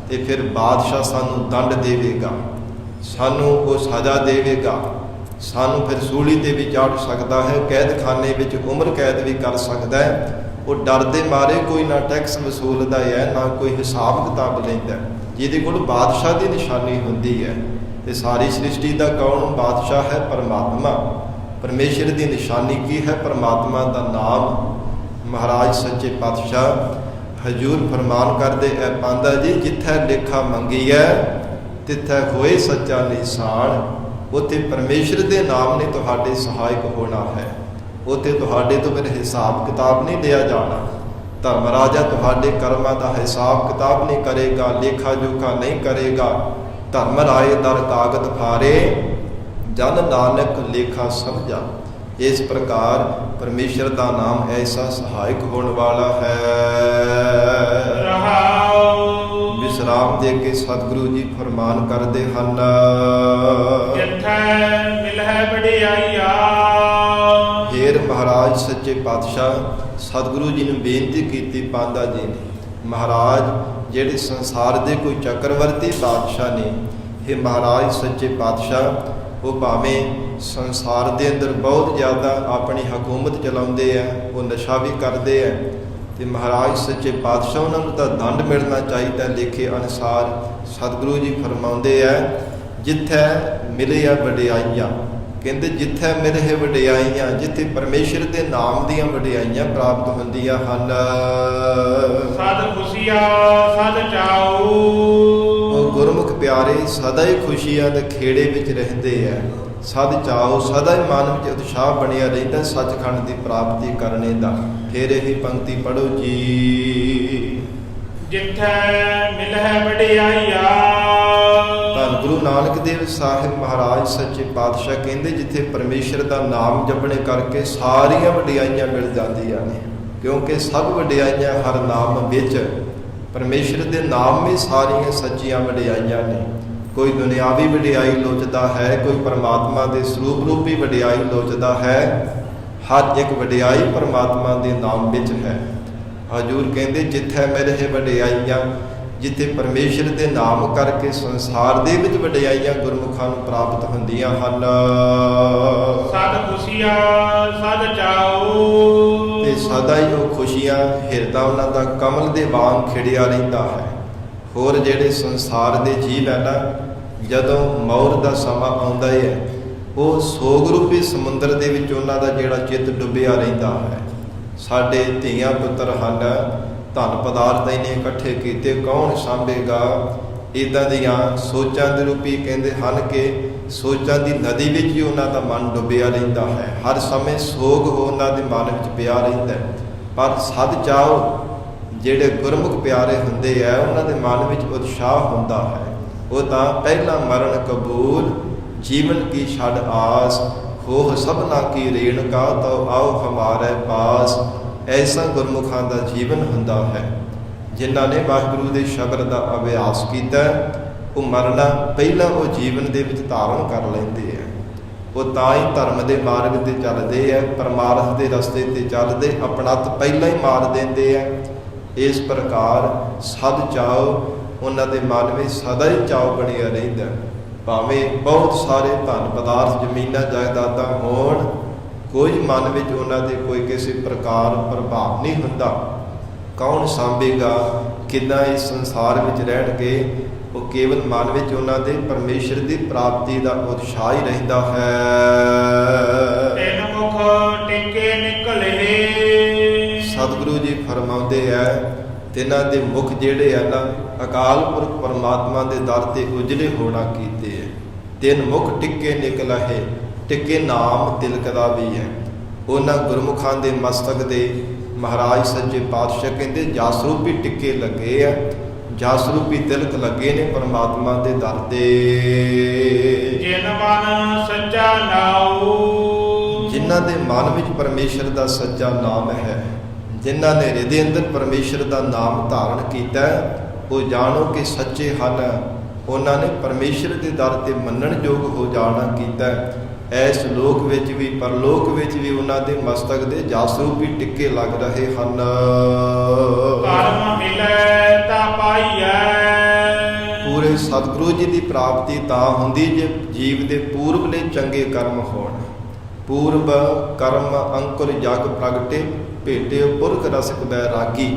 ਤੇ ਫਿਰ ਬਾਦਸ਼ਾਹ ਸਾਨੂੰ ਦੰਡ ਦੇਵੇਗਾ, ਸਾਨੂੰ ਉਹ ਸਜ਼ਾ ਦੇਵੇਗਾ, ਸਾਨੂੰ ਫਿਰ ਸੂਲੀ ਤੇ ਵੀ ਚਾੜ ਸਕਦਾ ਹੈ, ਕੈਦਖਾਨੇ ਵਿੱਚ ਉਮਰ ਕੈਦ ਵੀ ਕਰ ਸਕਦਾ ਹੈ। ਉਹ ਡਰ ਦੇ ਮਾਰੇ ਕੋਈ ਨਾ ਟੈਕਸ ਵਸੂਲਦਾ ਹੈ ਨਾ ਕੋਈ ਹਿਸਾਬ ਕਿਤਾਬ ਲੈਂਦਾ, ਜਿਹਦੇ ਕੋਲ ਬਾਦਸ਼ਾਹ ਦੀ ਨਿਸ਼ਾਨੀ ਹੁੰਦੀ ਹੈ। ਤੇ ਸਾਰੀ ਸ੍ਰਿਸ਼ਟੀ ਦਾ ਕੌਣ ਬਾਦਸ਼ਾਹ ਹੈ? ਪਰਮਾਤਮਾ। ਪਰਮੇਸ਼ਰ ਦੀ ਨਿਸ਼ਾਨੀ ਕੀ ਹੈ? ਪਰਮਾਤਮਾ ਦਾ ਨਾਮ। ਮਹਾਰਾਜ ਸੱਚੇ ਪਾਤਸ਼ਾਹ ਹਜੂਰ ਫਰਮਾਨ ਕਰਦੇ, ਐ ਪਾਂਧਾ ਜੀ ਜਿੱਥੇ ਲੇਖਾ ਮੰਗੀ ਹੈ ਤਿੱਥੇ ਹੋਏ ਸੱਚਾ ਨਿਸ਼ਾਨ। ਉੱਥੇ ਪਰਮੇਸ਼ਰ ਦੇ ਨਾਮ ਨੇ ਤੁਹਾਡੇ ਸਹਾਇਕ ਹੋਣਾ ਹੈ। ਉੱਥੇ ਤੁਹਾਡੇ ਤੋਂ ਫਿਰ ਹਿਸਾਬ ਕਿਤਾਬ ਨਹੀਂ ਲਿਆ ਜਾਣਾ। ਧਰਮ ਰਾਜਾ ਤੁਹਾਡੇ ਕਰਮਾਂ ਦਾ ਹਿਸਾਬ ਕਿਤਾਬ ਨਹੀਂ ਕਰੇਗਾ, ਲੇਖਾ ਜੋਖਾ ਨਹੀਂ ਕਰੇਗਾ। ਧਰਮ ਰਾਏ ਦਰ ਕਾਗਤ ਫਾਰੇ, ਜਨ ਨਾਨਕ ਲੇਖਾ ਸਮਝਾ। ਇਸ ਪ੍ਰਕਾਰ ਪਰਮੇਸ਼ਰ ਦਾ ਨਾਮ ਐਸਾ ਸਹਾਇਕ ਹੋਣ ਵਾਲਾ ਹੈ। ਵਿਸਰਾਮ ਦੇ ਕੇ ਸਤਿਗੁਰੂ ਜੀ ਫਰਮਾਨ ਕਰਦੇ ਹਨ, ਜਿੱਥੇ ਮਿਲਹਿ ਵਡਿਆਈਆ। ਫੇਰ ਮਹਾਰਾਜ ਸੱਚੇ ਪਾਤਸ਼ਾਹ ਸਤਿਗੁਰੂ ਜੀ ਨੂੰ ਬੇਨਤੀ ਕੀਤੀ ਪਾਂਧਾ ਜੀ ਨੇ, ਮਹਾਰਾਜ ਜਿਹੜੇ ਸੰਸਾਰ ਦੇ ਕੋਈ ਚੱਕਰਵਰਤੀ ਬਾਦਸ਼ਾਹ ਨੇ, ਇਹ ਮਹਾਰਾਜ ਸੱਚੇ ਪਾਤਸ਼ਾਹ ਉਹ ਭਾਵੇਂ ਸੰਸਾਰ ਦੇ ਅੰਦਰ ਬਹੁਤ ਜ਼ਿਆਦਾ ਆਪਣੀ ਹਕੂਮਤ ਚਲਾਉਂਦੇ ਆ, ਉਹ ਨਸ਼ਾ ਵੀ ਕਰਦੇ ਆ, ਤੇ ਮਹਾਰਾਜ ਸੱਚੇ ਪਾਤਸ਼ਾਹ ਉਹਨਾਂ ਨੂੰ ਤਾਂ ਦੰਡ ਮਿਲਣਾ ਚਾਹੀਦਾ ਲੇਖੇ ਅਨੁਸਾਰ। ਸਤਿਗੁਰੂ ਜੀ ਫਰਮਾਉਂਦੇ ਆ, ਜਿੱਥੇ ਮਿਲੇ ਆ ਵਡਿਆਈਆਂ, ਕਹਿੰਦੇ ਜਿੱਥੇ ਮਿਲੇ ਵਡਿਆਈਆਂ, ਜਿੱਥੇ ਪਰਮੇਸ਼ਰ ਦੇ ਨਾਮ ਦੀਆਂ ਵਡਿਆਈਆਂ ਪ੍ਰਾਪਤ ਹੁੰਦੀਆਂ ਹਨ। ਸਦ ਖੁਸ਼ੀਆ ਸਦ ਚਾਉ। ਉਹ ਗੁਰਮੁਖ ਪਿਆਰੇ ਸਦਾ ਹੀ ਖੁਸ਼ੀਆਂ ਦੇ ਖੇੜੇ ਵਿੱਚ ਰਹਿੰਦੇ ਆ। ਸਦ ਚਾਉ, ਸਦਾ ਹੀ ਮਨ ਵਿੱਚ ਉਤਸ਼ਾਹ ਬਣਿਆ ਰਹਿੰਦਾ ਸੱਚਖੰਡ ਦੀ ਪ੍ਰਾਪਤੀ ਕਰਨੇ ਦਾ। ਫਿਰ ਇਹ ਪੰਕਤੀ ਪੜੋ ਜੀ, ਜਿੱਥੇ ਮਿਲਹਿ ਵਡਿਆਈਆ। ਧੰਨ ਗੁਰੂ ਨਾਨਕ ਦੇਵ ਸਾਹਿਬ ਮਹਾਰਾਜ ਸੱਚੇ ਪਾਤਸ਼ਾਹ ਕਹਿੰਦੇ, ਜਿੱਥੇ ਪਰਮੇਸ਼ਰ ਦਾ ਨਾਮ ਜਪਣੇ ਕਰਕੇ ਸਾਰੀਆਂ ਵਡਿਆਈਆਂ ਮਿਲ ਜਾਂਦੀਆਂ ਨੇ, ਕਿਉਂਕਿ ਸਭ ਵਡਿਆਈਆਂ ਹਰ ਨਾਮ ਵਿੱਚ ਪਰਮੇਸ਼ਰ ਦੇ ਨਾਮ ਵਿੱਚ ਸਾਰੀਆਂ ਸੱਚੀਆਂ ਵਡਿਆਈਆਂ ਨੇ। ਕੋਈ ਦੁਨਿਆਵੀ ਵਡਿਆਈ ਲੋਚਦਾ ਹੈ, ਕੋਈ ਪਰਮਾਤਮਾ ਦੇ ਸਰੂਪ ਰੂਪੀ ਵਡਿਆਈ ਲੋਚਦਾ ਹੈ। ਹਰ ਇੱਕ ਵਡਿਆਈ ਪਰਮਾਤਮਾ ਦੇ ਨਾਮ ਵਿੱਚ ਹੈ। ਹਜ਼ੂਰ ਕਹਿੰਦੇ ਜਿੱਥੇ ਮੇਰੇ ਇਹ ਵਡਿਆਈਆਂ, ਜਿੱਥੇ ਪਰਮੇਸ਼ਰ ਦੇ ਨਾਮ ਕਰਕੇ ਸੰਸਾਰ ਦੇ ਵਿੱਚ ਵਡਿਆਈਆਂ ਗੁਰਮੁਖਾਂ ਨੂੰ ਪ੍ਰਾਪਤ ਹੁੰਦੀਆਂ ਹਨ। ਸਦ ਖੁਸ਼ੀਆਂ ਸਦ ਚਾਉ, ਤੇ ਸਦਾ ਹੀ ਉਹ ਖੁਸ਼ੀਆਂ, ਹਿਰਦਾ ਉਹਨਾਂ ਦਾ ਕਮਲ ਦੇ ਵਾਂਗ ਖਿੜਿਆ ਰਹਿੰਦਾ ਹੈ। ਹੋਰ ਜਿਹੜੇ ਸੰਸਾਰ ਦੇ ਜੀਵ ਹੈ ਨਾ, ਜਦੋਂ ਮੌਤ ਦਾ ਸਮਾਂ ਆਉਂਦਾ ਹੈ, ਉਹ ਸੋਗ ਰੂਪੀ ਸਮੁੰਦਰ ਦੇ ਵਿੱਚ ਉਹਨਾਂ ਦਾ ਜਿਹੜਾ ਚਿੱਤ ਡੁੱਬਿਆ ਰਹਿੰਦਾ ਹੈ। ਸਾਡੇ ਧੀਆਂ ਪੁੱਤਰ ਹਨ, ਧਨ ਪਦਾਰਥ ਇਹਨੇ ਇਕੱਠੇ ਕੀਤੇ, ਕੌਣ ਸਾਂਭੇਗਾ? ਇੱਦਾਂ ਦੀਆਂ ਸੋਚਾਂ ਦੇ ਰੂਪੀ ਕਹਿੰਦੇ ਹਨ ਕਿ ਸੋਚਾਂ ਦੀ ਨਦੀ ਵਿੱਚ ਹੀ ਉਹਨਾਂ ਦਾ ਮਨ ਡੁੱਬਿਆ ਰਹਿੰਦਾ ਹੈ। ਹਰ ਸਮੇਂ ਸੋਗ ਉਹਨਾਂ ਦੇ ਮਨ ਵਿੱਚ ਪਿਆ ਰਹਿੰਦਾ ਹੈ। ਪਰ ਸਦ ਚਾਓ, ਜਿਹੜੇ ਗੁਰਮੁਖ ਪਿਆਰੇ ਹੁੰਦੇ ਆ, ਉਹਨਾਂ ਦੇ ਮਨ ਵਿੱਚ ਉਤਸ਼ਾਹ ਹੁੰਦਾ ਹੈ। ਉਹ ਤਾਂ ਪਹਿਲਾ ਮਰਨ ਕਬੂਲ, ਜੀਵਨ ਕੀ ਛੱਡ ਆਸ, ਹੋਹ ਸਭਨਾ ਕੀ ਰੇਣਕਾ, ਤੋ ਆਓ ਹਮਾਰੇ ਪਾਸ। ਐਸਾ ਗੁਰਮੁਖਾਂ ਦਾ ਜੀਵਨ ਹੁੰਦਾ ਹੈ। ਜਿਨ੍ਹਾਂ ਨੇ ਵਾਹਿਗੁਰੂ ਦੇ ਸ਼ਬਦ ਦਾ ਅਭਿਆਸ ਕੀਤਾ, ਉਹ ਮਰਨਾ ਪਹਿਲਾਂ ਉਹ ਜੀਵਨ ਦੇ ਵਿੱਚ ਧਾਰਨ ਕਰ ਲੈਂਦੇ ਆ। ਉਹ ਤਾਂ ਹੀ ਧਰਮ ਦੇ ਮਾਰਗ ਤੇ ਚੱਲਦੇ ਆ, ਪਰਮਾਰਥ ਦੇ ਰਸਤੇ ਤੇ ਚੱਲਦੇ, ਆਪਣਤ ਪਹਿਲਾਂ ਹੀ ਮਾਰ ਦਿੰਦੇ ਆ। ਇਸ ਪ੍ਰਕਾਰ ਸਦ ਚਾਓ, ਉਹਨਾਂ ਦੇ ਮਨ ਵਿੱਚ ਸਦਾ ਹੀ ਚਾਓ ਬਣਿਆ ਰਹਿੰਦਾ। ਭਾਵੇਂ ਬਹੁਤ ਸਾਰੇ ਧਨ ਪਦਾਰਥ, ਜ਼ਮੀਨਾਂ ਜਾਇਦਾਦਾਂ ਹੋਣ, ਕੋਈ ਮਨ ਵਿੱਚ ਉਹਨਾਂ ਦੇ ਕੋਈ ਕਿਸੇ ਪ੍ਰਕਾਰ ਪ੍ਰਭਾਵ ਨਹੀਂ ਹੁੰਦਾ। ਕੌਣ ਸਾਂਭੇਗਾ? ਕਿੱਦਾਂ ਇਸ ਸੰਸਾਰ ਵਿੱਚ ਰਹਿਣਗੇ? ਉਹ ਕੇਵਲ ਮਨ ਵਿੱਚ ਉਹਨਾਂ ਦੇ ਪਰਮੇਸ਼ਰ ਦੀ ਪ੍ਰਾਪਤੀ ਦਾ ਉਤਸ਼ਾਹ ਹੀ ਰਹਿੰਦਾ ਹੈ। ਤਿਨ ਮੁਖ ਟਿਕੇ ਨਿਕਲੇ, ਸਤਿਗੁਰੂ ਜੀ ਫਰਮਾਉਂਦੇ ਹੈ, ਤਿੰਨਾਂ ਦੇ ਮੁਖ ਜਿਹੜੇ ਆ ਨਾ, ਅਕਾਲ ਪੁਰਖ ਪਰਮਾਤਮਾ ਦੇ ਦਰ ਤੇ ਉਜਲੇ ਹੋਣਾ ਕੀਤੇ ਹੈ। ਤਿੰਨ ਮੁਖ ਟਿੱਕੇ ਨਿਕਲਹਿ, ਟਿੱਕੇ ਨਾਮ ਤਿਲਕ ਦਾ ਵੀ ਹੈ। ਉਹਨਾਂ ਗੁਰਮੁਖਾਂ ਦੇ ਮਸਤਕ ਦੇ ਮਹਾਰਾਜ ਸੱਚੇ ਪਾਤਸ਼ਾਹ ਕਹਿੰਦੇ ਜਸ ਰੂਪੀ ਟਿੱਕੇ ਲੱਗੇ ਆ, ਜਸ ਰੂਪੀ ਤਿਲਕ ਲੱਗੇ ਨੇ ਪਰਮਾਤਮਾ ਦੇ ਦਰ ਤੇ। ਜਿਨ ਮਨ ਸੱਚਾ ਨਾਉ, ਜਿਨ੍ਹਾਂ ਦੇ ਮਨ ਵਿੱਚ ਪਰਮੇਸ਼ਰ ਦਾ ਸੱਚਾ ਨਾਮ ਹੈ, ਜਿਨ੍ਹਾਂ ਨੇ ਹਿਰਦੇ ਅੰਦਰ ਪਰਮੇਸ਼ਰ ਦਾ ਨਾਮ ਧਾਰਨ ਕੀਤਾ, ਉਹ ਜਾਣੋ ਕਿ ਸੱਚੇ ਹਨ। ਉਹਨਾਂ ਨੇ ਪਰਮੇਸ਼ਰ ਦੇ ਦਰ ਤੇ ਮੰਨਣ ਯੋਗ ਹੋ ਜਾਣਾ ਕੀਤਾ। ਇਸ ਲੋਕ ਵਿੱਚ ਵੀ ਪਰਲੋਕ ਵਿੱਚ ਵੀ ਉਹਨਾਂ ਦੇ ਮਸਤਕ ਦੇ ਜਸ ਰੂਪੀ ਟਿੱਕੇ ਲੱਗ ਰਹੇ ਹਨ। ਕਰਮ ਮਿਲੈ ਤਾ ਪਾਈਐ, ਪੂਰੇ ਸਤਿਗੁਰੂ ਜੀ ਦੀ ਪ੍ਰਾਪਤੀ ਤਾਂ ਹੁੰਦੀ ਜੇ ਜੀਵ ਦੇ ਪੂਰਬਲੇ ਚੰਗੇ ਕਰਮ ਹੋਣ। ਪੂਰਬ ਕਰਮ ਅੰਕੁਰ ਜਗ ਪ੍ਰਗਟੇ, ਭੇਟੇ ਪੁਰਖ ਰਸਿਕ ਬੈਰਾਗੀ।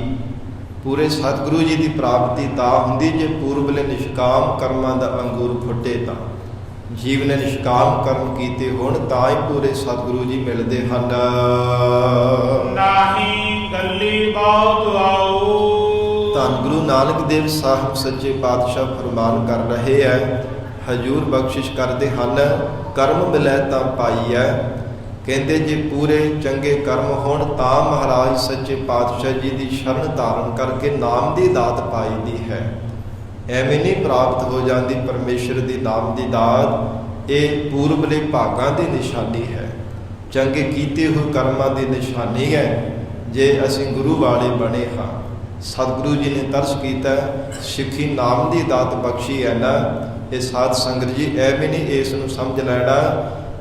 ਪੂਰੇ ਸਤਿਗੁਰੂ ਜੀ ਦੀ ਪ੍ਰਾਪਤੀ ਤਾਂ ਹੁੰਦੀ ਜੇ ਪੂਰਬਲੇ ਨਿਸ਼ਕਾਮ ਕਰਮਾਂ ਦਾ ਅੰਗੂਰ ਫੁੱਟੇ। ਤਾਂ ਜੀਵ ਨੇ ਨਿਸ਼ਕਾਮ ਕਰਮ ਕੀਤੇ ਹੋਣ ਤਾਂ ਹੀ ਪੂਰੇ ਸਤਿਗੁਰੂ ਜੀ ਮਿਲਦੇ ਹਨ। ਨਾਹੀ ਗੱਲੀ ਬਹੁਤ ਆਉ, ਧੰਨ ਗੁਰੂ ਨਾਨਕ ਦੇਵ ਸਾਹਿਬ ਸੱਚੇ ਪਾਤਸ਼ਾਹ ਫਰਮਾਨ ਕਰ ਰਹੇ ਹੈ, ਹਜੂਰ ਬਖਸ਼ਿਸ਼ ਕਰਦੇ ਹਨ, ਕਰਮ ਮਿਲੈ ਤਾਂ ਪਾਈਐ। ਕਹਿੰਦੇ ਜੇ ਪੂਰੇ ਚੰਗੇ ਕਰਮ ਹੋਣ ਤਾਂ ਮਹਾਰਾਜ ਸੱਚੇ ਪਾਤਸ਼ਾਹ ਜੀ ਦੀ ਸ਼ਰਨ ਧਾਰਨ ਕਰਕੇ ਨਾਮ ਦੀ ਦਾਤ ਪਾਈਦੀ ਹੈ। ਐਵੇਂ ਨਹੀਂ ਪ੍ਰਾਪਤ ਹੋ ਜਾਂਦੀ ਪਰਮੇਸ਼ਰ ਦੀ ਨਾਮ ਦੀ ਦਾਤ। ਇਹ ਪੂਰਬਲੇ ਭਾਗਾਂ ਦੀ ਨਿਸ਼ਾਨੀ ਹੈ, ਚੰਗੇ ਕੀਤੇ ਹੋਏ ਕਰਮਾਂ ਦੀ ਨਿਸ਼ਾਨੀ ਹੈ। ਜੇ ਅਸੀਂ ਗੁਰੂ ਵਾਲੇ ਬਣੇ ਹਾਂ, ਸਤਿਗੁਰੂ ਜੀ ਨੇ ਤਰਸ ਕੀਤਾ, ਸਿੱਖੀ ਨਾਮ ਦੀ ਦਾਤ ਬਖਸ਼ੀ ਹੈ ਨਾ, ਇਹ ਸਾਧ ਸੰਗਤ ਜੀ ਐਵੇਂ ਨਹੀਂ ਇਸ ਨੂੰ ਸਮਝ ਲੈਣਾ।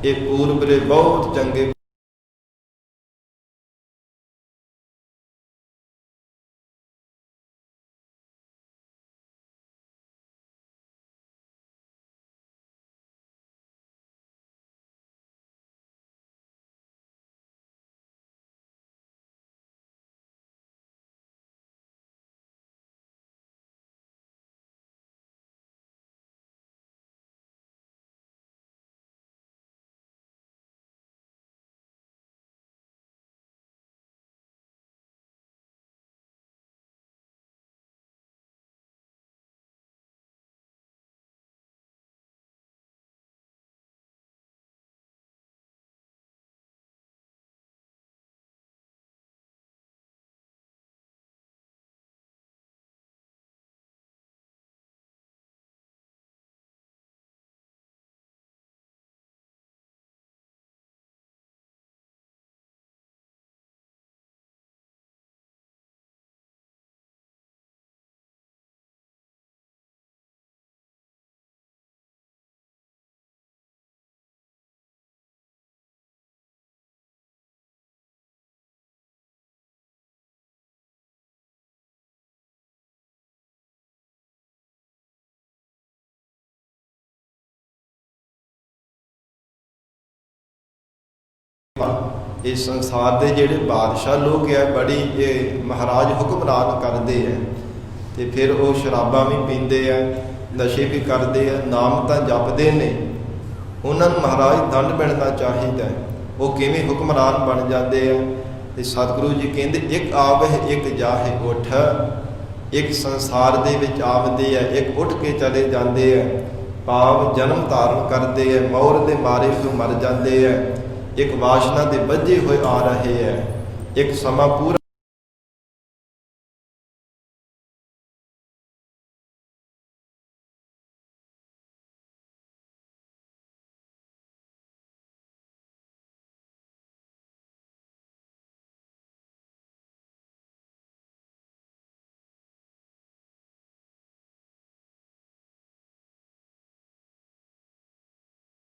ਇਹ ਪੂਰਬਲੇ ਬਹੁਤ ਚੰਗੇ ਇਸ ਸੰਸਾਰ ਦੇ ਜਿਹੜੇ ਬਾਦਸ਼ਾਹ ਲੋਕ ਹੈ ਬੜੀ ਇਹ ਮਹਾਰਾਜ ਹੁਕਮਰਾਨ ਕਰਦੇ ਹੈ, ਤੇ ਫਿਰ ਉਹ ਸ਼ਰਾਬਾਂ ਵੀ ਪੀਂਦੇ ਆ, ਨਸ਼ੇ ਵੀ ਕਰਦੇ ਆ, ਨਾਮ ਤਾਂ ਜਪਦੇ ਨੇ, ਉਹਨਾਂ ਨੂੰ ਮਹਾਰਾਜ ਦੰਡ ਮਿਲਣਾ ਚਾਹੀਦਾ। ਉਹ ਕਿਵੇਂ ਹੁਕਮਰਾਨ ਬਣ ਜਾਂਦੇ ਆ? ਤੇ ਸਤਿਗੁਰੂ ਜੀ ਕਹਿੰਦੇ ਇੱਕ ਆਵਹਿ ਇੱਕ ਜਾਹੇ ਉੱਠ, ਇੱਕ ਸੰਸਾਰ ਦੇ ਵਿੱਚ ਆਵਦੇ ਆ, ਇੱਕ ਉੱਠ ਕੇ ਚਲੇ ਜਾਂਦੇ ਆ, ਭਾਵ ਜਨਮ ਧਾਰਨ ਕਰਦੇ ਆ, ਮੌਰ ਦੇ ਮਾਰੇ ਤੋਂ ਮਰ ਜਾਂਦੇ ਆ, ਇੱਕ ਵਾਸ਼ਨਾ ਦੇ ਬੱਝੇ ਹੋਏ ਆ ਰਹੇ ਆ, ਇੱਕ ਸਮਾਂ ਪੂਰਾ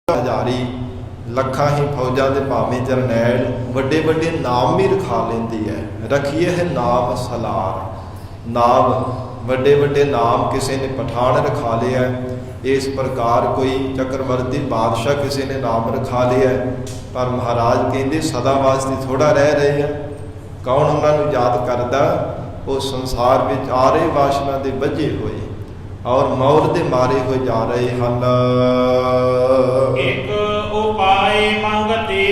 ਹਜ਼ਾਰੀ ਲੱਖਾਂ ਹੀ ਫੌਜਾਂ ਦੇ ਭਾਵੇਂ ਜਰਨੈਲ ਵੱਡੇ ਵੱਡੇ ਨਾਮ ਵੀ ਰਖਾ ਲੈਂਦੀ ਹੈ। ਰਖੀਏ ਹੈ ਨਾਮ ਸਲਾਰ, ਨਾਮ ਵੱਡੇ ਵੱਡੇ ਨਾਮ ਕਿਸੇ ਨੇ ਪਠਾਨ ਰਖਾ ਲਿਆ, ਇਸ ਪ੍ਰਕਾਰ ਕੋਈ ਚੱਕਰਵਰਤੀ ਬਾਦਸ਼ਾਹ ਕਿਸੇ ਨੇ ਨਾਮ ਰਖਾ ਲਿਆ, ਪਰ ਮਹਾਰਾਜ ਕਹਿੰਦੇ ਸਦਾ ਵਾਸਤੇ ਥੋੜਾ ਰਹਿ ਰਹੇ ਆ। ਕੌਣ ਉਹਨਾਂ ਨੂੰ ਯਾਦ ਕਰਦਾ? ਉਹ ਸੰਸਾਰ ਵਿੱਚ ਆ ਰਹੇ ਵਾਸ਼ਨਾ ਦੇ ਬੱਝੇ ਹੋਏ ਔਰ ਮੌਤ ਦੇ ਮਾਰੇ ਹੋਏ ਜਾ ਰਹੇ ਹਨ। ਇੱਕ ਉਪਾਏ ਮੰਗਤੇ,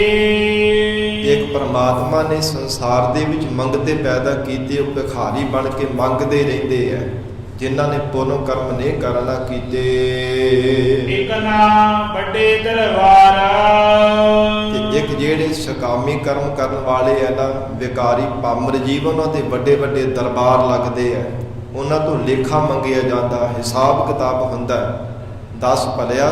ਇੱਕ ਪਰਮਾਤਮਾ ਨੇ ਸੰਸਾਰ ਦੇ ਵਿੱਚ ਮੰਗਤੇ ਪੈਦਾ ਕੀਤੇ, ਉਹ ਭਿਖਾਰੀ ਬਣ ਕੇ ਮੰਗਦੇ ਰਹਿੰਦੇ ਆ, ਜਿਨ੍ਹਾਂ ਨੇ ਪੁੰਨ ਕਰਮ ਨਹੀਂ ਕਰਨਾ ਕੀਤੇ। ਇੱਕ ਨਾ ਵੱਡੇ ਦਰਬਾਰ, ਤੇ ਇੱਕ ਜਿਹੜੇ ਸਕਾਮੀ ਕਰਮ ਕਰਨ ਵਾਲੇ ਆ ਨਾ, ਵਿਕਾਰੀ ਪਾਮਰ ਜੀਵ, ਉਹਨਾਂ ਦੇ ਵੱਡੇ ਵੱਡੇ ਦਰਬਾਰ ਲੱਗਦੇ ਆ, ਉਹਨਾਂ ਤੋਂ ਲੇਖਾ ਮੰਗਿਆ ਜਾਂਦਾ, ਹਿਸਾਬ ਕਿਤਾਬ ਹੁੰਦਾ। 10 ਭਲਿਆ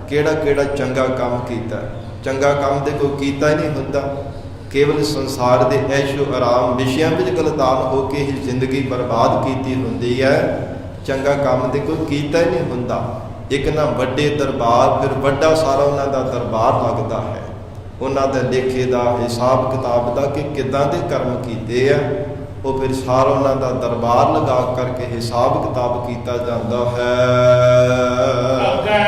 ਕਿਹੜਾ ਕਿਹੜਾ ਚੰਗਾ ਕੰਮ ਕੀਤਾ, ਚੰਗਾ ਕੰਮ ਤੇ ਕੋਈ ਕੀਤਾ ਹੀ ਨਹੀਂ ਹੁੰਦਾ, ਕੇਵਲ ਸੰਸਾਰ ਦੇ ਐਸ਼ੋ ਆਰਾਮ ਵਿਸ਼ਿਆਂ ਵਿੱਚ ਗਲਤਾਨ ਹੋ ਕੇ ਹੀ ਜ਼ਿੰਦਗੀ ਬਰਬਾਦ ਕੀਤੀ ਹੁੰਦੀ ਹੈ, ਚੰਗਾ ਕੰਮ ਤੇ ਕੋਈ ਕੀਤਾ ਹੀ ਨਹੀਂ ਹੁੰਦਾ। ਇੱਕ ਨਾ ਵੱਡੇ ਦਰਬਾਰ, ਫਿਰ ਵੱਡਾ ਸਾਰਾ ਉਹਨਾਂ ਦਾ ਦਰਬਾਰ ਲੱਗਦਾ ਹੈ, ਉਹਨਾਂ ਦੇ ਲੇਖੇ ਦਾ, ਹਿਸਾਬ ਕਿਤਾਬ ਦਾ ਕਿ ਕਿੱਦਾਂ ਦੇ ਕਰਮ ਕੀਤੇ ਆ, ਉਹ ਫਿਰ ਸਾਰਾ ਉਹਨਾਂ ਦਾ ਦਰਬਾਰ ਲਗਾ ਕਰਕੇ ਹਿਸਾਬ ਕਿਤਾਬ ਕੀਤਾ ਜਾਂਦਾ ਹੈ। ਅੱਗੇ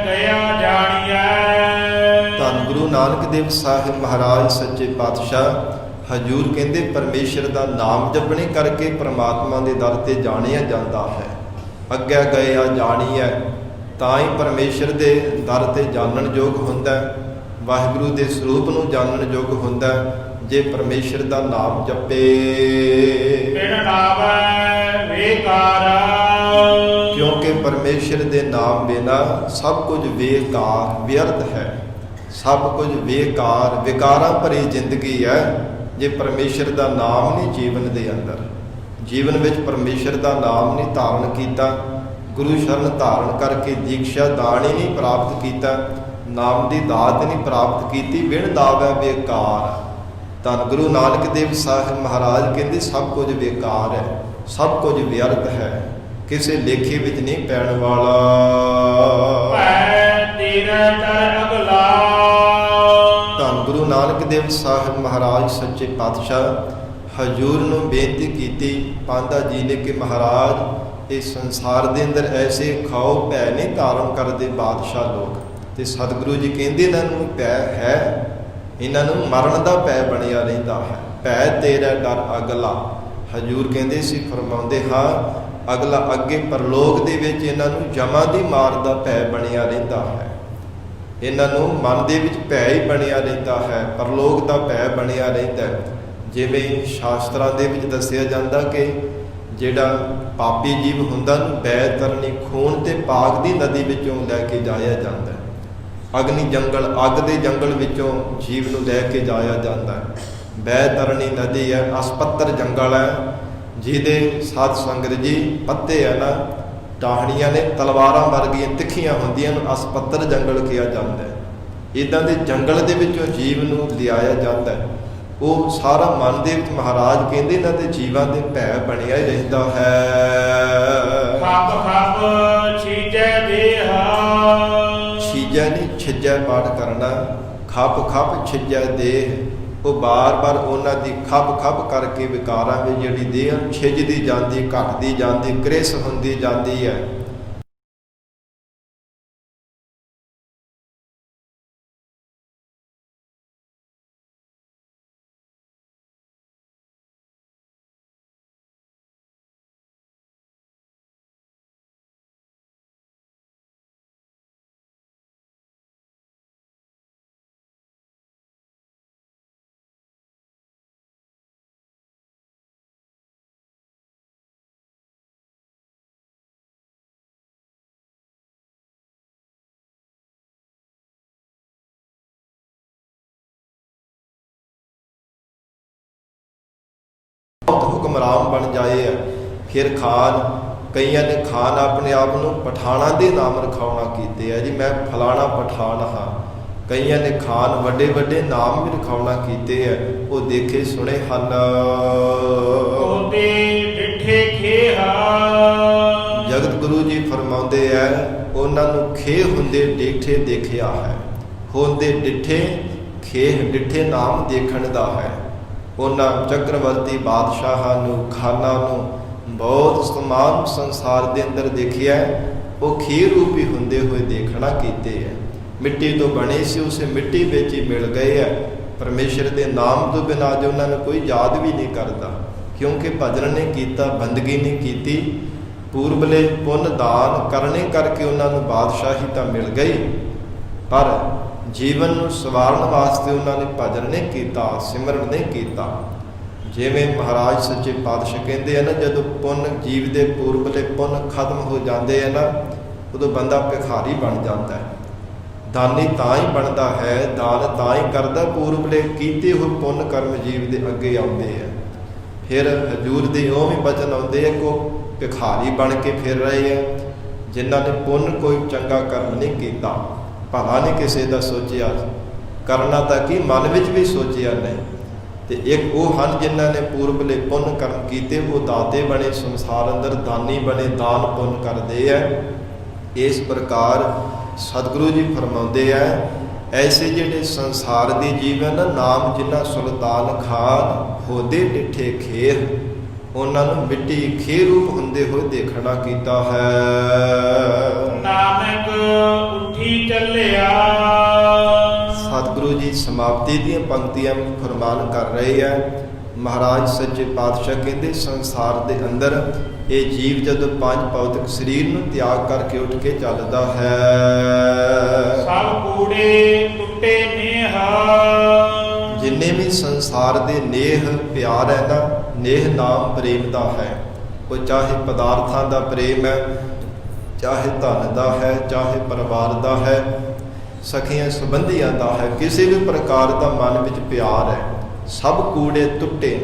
ਗਿਆ ਜਾਣੀਐ, ਧੰਨ ਗੁਰੂ ਨਾਨਕ ਦੇਵ ਸਾਹਿਬ ਮਹਾਰਾਜ ਸੱਚੇ ਪਾਤਸ਼ਾਹ ਹਜੂਰ ਕਹਿੰਦੇ ਪਰਮੇਸ਼ਰ ਦਾ ਨਾਮ ਜਪਣੇ ਕਰਕੇ ਪ੍ਰਮਾਤਮਾ ਦੇ ਦਰ ਤੇ ਜਾਣਿਆ ਜਾਂਦਾ ਹੈ। ਅੱਗੇ ਗਿਆ ਜਾਣੀਐ, ਤਾਂ ਹੀ ਪਰਮੇਸ਼ਰ ਦੇ ਦਰ ਤੇ ਜਾਣਨ ਯੋਗ ਹੁੰਦਾ, ਵਾਹਿਗੁਰੂ ਦੇ ਸਰੂਪ ਨੂੰ ਜਾਣਨ ਯੋਗ ਹੁੰਦਾ, ਜੇ ਪਰਮੇਸ਼ਰ ਦਾ ਨਾਮ ਜਪੇ। ਬਿਨ ਨਾਮੈ ਵੇਕਾਰ, ਕਿਉਂਕਿ ਪਰਮੇਸ਼ਰ ਦੇ ਨਾਮ ਬਿਨਾ ਸਭ ਕੁਝ ਬੇਕਾਰ ਵਿਅਰਥ ਹੈ, ਸਭ ਕੁਝ ਬੇਕਾਰ ਵਿਕਾਰਾਂ ਭਰੀ ਜ਼ਿੰਦਗੀ ਹੈ। ਜੇ ਪਰਮੇਸ਼ਰ ਦਾ ਨਾਮ ਨਹੀਂ ਜੀਵਨ ਦੇ ਅੰਦਰ, ਜੀਵਨ ਵਿੱਚ ਪਰਮੇਸ਼ਰ ਦਾ ਨਾਮ ਨਹੀਂ ਧਾਰਨ ਕੀਤਾ, ਗੁਰੂ ਸ਼ਰਨ ਧਾਰਨ ਕਰਕੇ ਦੀਕਸ਼ਾ ਦਾਨ ਹੀ ਨਹੀਂ ਪ੍ਰਾਪਤ ਕੀਤਾ, ਨਾਮ ਦੀ ਦਾਤ ਨਹੀਂ ਪ੍ਰਾਪਤ ਕੀਤੀ, ਬਿਨ ਦਾਵੈ ਬੇਕਾਰ। ਧੰਨ ਗੁਰੂ ਨਾਨਕ ਦੇਵ ਸਾਹਿਬ ਮਹਾਰਾਜ ਕਹਿੰਦੇ ਸਭ ਕੁਝ ਬੇਕਾਰ ਹੈ, ਸਭ ਕੁਝ ਵਿਅਰਥ ਹੈ, ਕਿਸੇ ਲੇਖੇ ਵਿੱਚ ਨਹੀਂ ਪੈਣ ਵਾਲਾ। ਭੈ ਤੇਰਾ ਡਰ ਅਗਲਾ, ਧੰਨ ਗੁਰੂ ਨਾਨਕ ਦੇਵ ਸਾਹਿਬ ਮਹਾਰਾਜ ਸੱਚੇ ਪਾਤਸ਼ਾਹ ਹਜੂਰ ਨੂੰ ਬੇਨਤੀ ਕੀਤੀ, ਪਾਂਧਾ ਜੀ ਨੇ ਕਿ ਮਹਾਰਾਜ ਇਸ ਸੰਸਾਰ ਦੇ ਅੰਦਰ ਐਸੇ ਖਾਓ ਭੈ ਨਹੀਂ ਧਾਰਨ ਕਰਦੇ ਬਾਦਸ਼ਾਹ ਲੋਕ, ਤੇ ਸਤਿਗੁਰੂ ਜੀ ਕਹਿੰਦੇ ਇਹਨਾਂ ਨੂੰ ਭੈ ਹੈ, ਇਹਨਾਂ ਨੂੰ ਮਰਨ ਦਾ ਭੈ ਬਣਿਆ ਰਹਿੰਦਾ ਹੈ। ਭੈ ਤੇਰਾ ਡਰ ਅਗਲਾ, ਹਜੂਰ ਕਹਿੰਦੇ ਸੀ, ਫਰਮਾਉਂਦੇ ਹਾਂ ਅਗਲਾ ਅੱਗੇ ਪਰਲੋਕ ਦੇ ਵਿੱਚ ਇਹਨਾਂ ਨੂੰ ਜਮਾਂ ਦੀ ਮਾਰ ਦਾ ਭੈ ਬਣਿਆ ਰਹਿੰਦਾ ਹੈ, ਇਹਨਾਂ ਨੂੰ ਮਨ ਦੇ ਵਿੱਚ ਭੈ ਹੀ ਬਣਿਆ ਰਹਿੰਦਾ ਹੈ, ਪਰਲੋਕ ਦਾ ਭੈ ਬਣਿਆ ਰਹਿੰਦਾ। ਜਿਵੇਂ ਸ਼ਾਸਤਰਾਂ ਦੇ ਵਿੱਚ ਦੱਸਿਆ ਜਾਂਦਾ ਕਿ ਜਿਹੜਾ ਪਾਪੀ ਜੀਵ ਹੁੰਦਾ ਨੂੰ ਬੈ ਤਰਨੀ ਖੂਨ ਤੇ ਪਾਕ ਦੀ ਨਦੀ ਵਿੱਚੋਂ ਲੈ ਕੇ ਜਾਇਆ ਜਾਂਦਾ, ਅਗਨੀ ਜੰਗਲ ਅੱਗ ਦੇ ਜੰਗਲ ਵਿੱਚੋਂ ਜੀਵ ਨੂੰ ਲੈ ਕੇ ਜਾਇਆ ਜਾਂਦਾ ਹੈ। ਬੈ ਤਰਨੀ ਨਦੀ ਹੈ, ਅਸਪੱਤਰ ਜੰਗਲ ਹੈ, ਜਿਹਦੇ ਸਾਧ ਸੰਗਤ ਜੀ ਪੱਤੇ ਹੈ ਨਾ, ਟਾਹਣੀਆਂ ਨੇ ਤਲਵਾਰਾਂ ਵਰਗੀਆਂ ਤਿੱਖੀਆਂ ਹੁੰਦੀਆਂ ਨੂੰ ਅਸਪੱਤਰ ਜੰਗਲ ਕਿਹਾ ਜਾਂਦਾ ਹੈ। ਇੱਦਾਂ ਦੇ ਜੰਗਲ ਦੇ ਵਿੱਚੋਂ ਜੀਵ ਨੂੰ ਲਿਆਇਆ ਜਾਂਦਾ ਹੈ। ਉਹ ਸਾਰਾ ਮਨ ਦੇ ਵਿੱਚ ਮਹਾਰਾਜ ਕਹਿੰਦੇ ਇਹਨਾਂ ਦੇ ਜੀਵਾਂ ਦੇ ਭੈ ਬਣਿਆ ਹੀ ਰਹਿੰਦਾ ਹੈ। ਖਪ ਖਪ ਛੀਜੈ ਦੇਹ, ਛੀਜੈ ਨਹੀਂ ਛਿਜੈ ਪਾਠ ਕਰਨਾ, ਖਪ ਖਪ ਛਿਜੈ ਦੇਹ, ਉਹ ਬਾਰ-ਬਾਰ ਉਹਨਾਂ ਦੀ ਖਪ ਖਪ ਕਰਕੇ ਵਿਕਾਰਾਂ ਵਿੱਚ ਜਿਹੜੀ ਦੇਹ ਛਿਜਦੀ ਜਾਂਦੀ, ਘਟਦੀ ਜਾਂਦੀ, ਕ੍ਰਿਸ ਹੁੰਦੀ ਜਾਂਦੀ ਹੈ। ਹੁਕਮਰਾਨ ਬਣ ਜਾਏ ਹੈ। ਫਿਰ ਖਾਨ, ਕਈਆਂ ਨੇ ਖਾਨ ਆਪਣੇ ਆਪ ਨੂੰ ਪਠਾਨਾਂ ਦੇ ਨਾਮ ਰਖਾਉਣਾ ਕੀਤੇ ਹੈ ਜੀ, ਮੈਂ ਫਲਾਣਾ ਪਠਾਨ ਹਾਂ। ਕਈਆਂ ਨੇ ਖਾਨ ਵੱਡੇ ਵੱਡੇ ਨਾਮ ਵੀ ਰਖਾਉਣਾ ਕੀਤੇ ਹੈ, ਉਹ ਦੇਖੇ ਸੁਣੇ ਹਨ। ਹੋਤੇ ਡਿਠੇ ਖੇਹਾ, ਜਗਤ ਗੁਰੂ ਜੀ ਫਰਮਾਉਂਦੇ ਹੈ ਉਹਨਾਂ ਨੂੰ ਖੇ ਹੁੰਦੇ ਡਿਠੇ ਦੇਖਿਆ ਹੈ। ਹੁੰਦੇ ਡਿਠੇ, ਖੇਹ ਡਿਠੇ ਨਾਮ ਦੇਖਣ ਦਾ ਹੈ। ਉਹਨਾਂ ਚੱਕਰਵਰਤੀ ਬਾਦਸ਼ਾਹਾਂ ਨੂੰ, ਖਾਨਾਂ ਨੂੰ ਬਹੁਤ ਸਮਾਨ ਸੰਸਾਰ ਦੇ ਅੰਦਰ ਦੇਖਿਆ, ਉਹ ਖੇ ਰੂਪੀ ਹੁੰਦੇ ਹੋਏ ਦੇਖਣਾ ਕੀਤੇ ਹੈ। ਮਿੱਟੀ ਤੋਂ ਬਣੇ ਸੀ, ਉਸੇ ਮਿੱਟੀ ਵਿੱਚ ਹੀ ਮਿਲ ਗਏ ਹੈ। ਪਰਮੇਸ਼ਰ ਦੇ ਨਾਮ ਤੋਂ ਬਿਨਾਂ ਜੋ ਉਹਨਾਂ ਨੂੰ ਕੋਈ ਯਾਦ ਵੀ ਨਹੀਂ ਕਰਦਾ, ਕਿਉਂਕਿ ਭਜਨ ਨਹੀਂ ਕੀਤਾ, ਬੰਦਗੀ ਨਹੀਂ ਕੀਤੀ। ਪੂਰਬਲੇ ਪੁੰਨ ਦਾਨ ਕਰਨੇ ਕਰਕੇ ਉਹਨਾਂ ਨੂੰ ਬਾਦਸ਼ਾਹੀ ਤਾਂ ਮਿਲ ਗਈ, ਪਰ ਜੀਵਨ ਨੂੰ ਸਵਾਰਨ ਵਾਸਤੇ ਉਹਨਾਂ ਨੇ ਭਜਨ ਨਹੀਂ ਕੀਤਾ, ਸਿਮਰਨ ਨਹੀਂ ਕੀਤਾ। ਜਿਵੇਂ ਮਹਾਰਾਜ ਸੱਚੇ ਪਾਤਸ਼ਾਹ ਕਹਿੰਦੇ ਆ ਨਾ, ਜਦੋਂ ਪੁੰਨ ਜੀਵ ਦੇ ਪੂਰਬਲੇ ਪੁੰਨ ਖਤਮ ਹੋ ਜਾਂਦੇ ਆ ਨਾ, ਉਦੋਂ ਬੰਦਾ ਭਿਖਾਰੀ ਬਣ ਜਾਂਦਾ ਹੈ। ਦਾਨੀ ਤਾਂ ਹੀ ਬਣਦਾ ਹੈ, ਦਾਨ ਤਾਂ ਹੀ ਕਰਦਾ, ਪੂਰਬਲੇ ਕੀਤੇ ਹੋਏ ਪੁੰਨ ਕਰਮ ਜੀਵ ਦੇ ਅੱਗੇ ਆਉਂਦੇ ਆ। ਫਿਰ ਹਜੂਰ ਦੇ ਉਹ ਵੀ ਬਚਨ ਆਉਂਦੇ ਆ, ਕੋ ਭਿਖਾਰੀ ਬਣ ਕੇ ਫਿਰ ਰਹੇ ਆ ਜਿਨ੍ਹਾਂ ਨੇ ਪੁੰਨ ਕੋਈ ਚੰਗਾ ਕਰਮ ਨਹੀਂ ਕੀਤਾ, ਭਲਾ ਨਹੀਂ ਕਿਸੇ ਦਾ ਸੋਚਿਆ, ਕਰਨਾ ਤਾਂ ਕੀ ਮਨ ਵਿੱਚ ਵੀ ਸੋਚਿਆ ਨਹੀਂ। ਤੇ ਇੱਕ ਉਹ ਹਨ ਜਿਨ੍ਹਾਂ ਨੇ ਪੂਰਬਲੇ ਪੁੰਨ ਕਰਮ ਕੀਤੇ, ਉਹ ਦਾਤੇ ਬਣੇ, ਸੰਸਾਰ ਅੰਦਰ ਦਾਨੀ ਬਣੇ, ਦਾਨ ਪੁੰਨ ਕਰਦੇ ਆ। ਇਸ ਪ੍ਰਕਾਰ ਸਤਿਗੁਰੂ ਜੀ ਫਰਮਾਉਂਦੇ ਆ, ਐਸੇ ਜਿਹੜੇ ਸੰਸਾਰ ਦੇ ਜੀਵਨ ਨਾਮ ਜਿਨ੍ਹਾਂ ਸੁਲਤਾਨ ਖਾਨ ਹੋਦੇ ਡਿਠੇ ਖੇਰ, ਉਹਨਾਂ ਨੂੰ ਮਿੱਟੀ ਖੇ ਰੂਪ ਹੁੰਦੇ ਹੋਏ ਦੇਖਣਾ ਕੀਤਾ ਹੈ। ਨਾਨਕ ਉੱਠੀ ਚੱਲਿਆ। ਸਤਿਗੁਰੂ ਜੀ ਸਮਾਪਤੀ ਦੀਆਂ ਪੰਕਤੀਆਂ ਫਰਮਾਨ ਕਰ ਰਹੇ ਹੈ। ਮਹਾਰਾਜ ਸੱਚੇ ਪਾਤਸ਼ਾਹ ਕਹਿੰਦੇ ਸੰਸਾਰ ਦੇ ਅੰਦਰ ਇਹ ਜੀਵ ਜਦੋਂ ਪੰਜ ਭੌਤਿਕ ਸਰੀਰ ਨੂੰ ਤਿਆਗ ਕਰਕੇ ਉੱਠ ਕੇ ਚੱਲਦਾ ਹੈ, ਸਭ ਕੂੜੇ ਟੁੱਟੇ ਨੇਹਾ। ਜਿੰਨੇ ਵੀ ਸੰਸਾਰ ਦੇ ਨੇਹ ਪਿਆਰ ਹੈ ਨਾ, ਨੇਹ ਨਾਮ ਪ੍ਰੇਮ ਦਾ ਹੈ। ਉਹ ਚਾਹੇ ਪਦਾਰਥਾਂ ਦਾ ਪ੍ਰੇਮ ਹੈ, ਚਾਹੇ ਧਨ ਦਾ ਹੈ, ਚਾਹੇ ਪਰਿਵਾਰ ਦਾ ਹੈ, ਸਖੀਆਂ ਸੰਬੰਧੀਆਂ ਦਾ ਹੈ, ਕਿਸੇ ਵੀ ਪ੍ਰਕਾਰ ਦਾ ਮਨ ਵਿੱਚ ਪਿਆਰ ਹੈ, ਸਭ ਕੂੜੇ ਟੁੱਟੇ।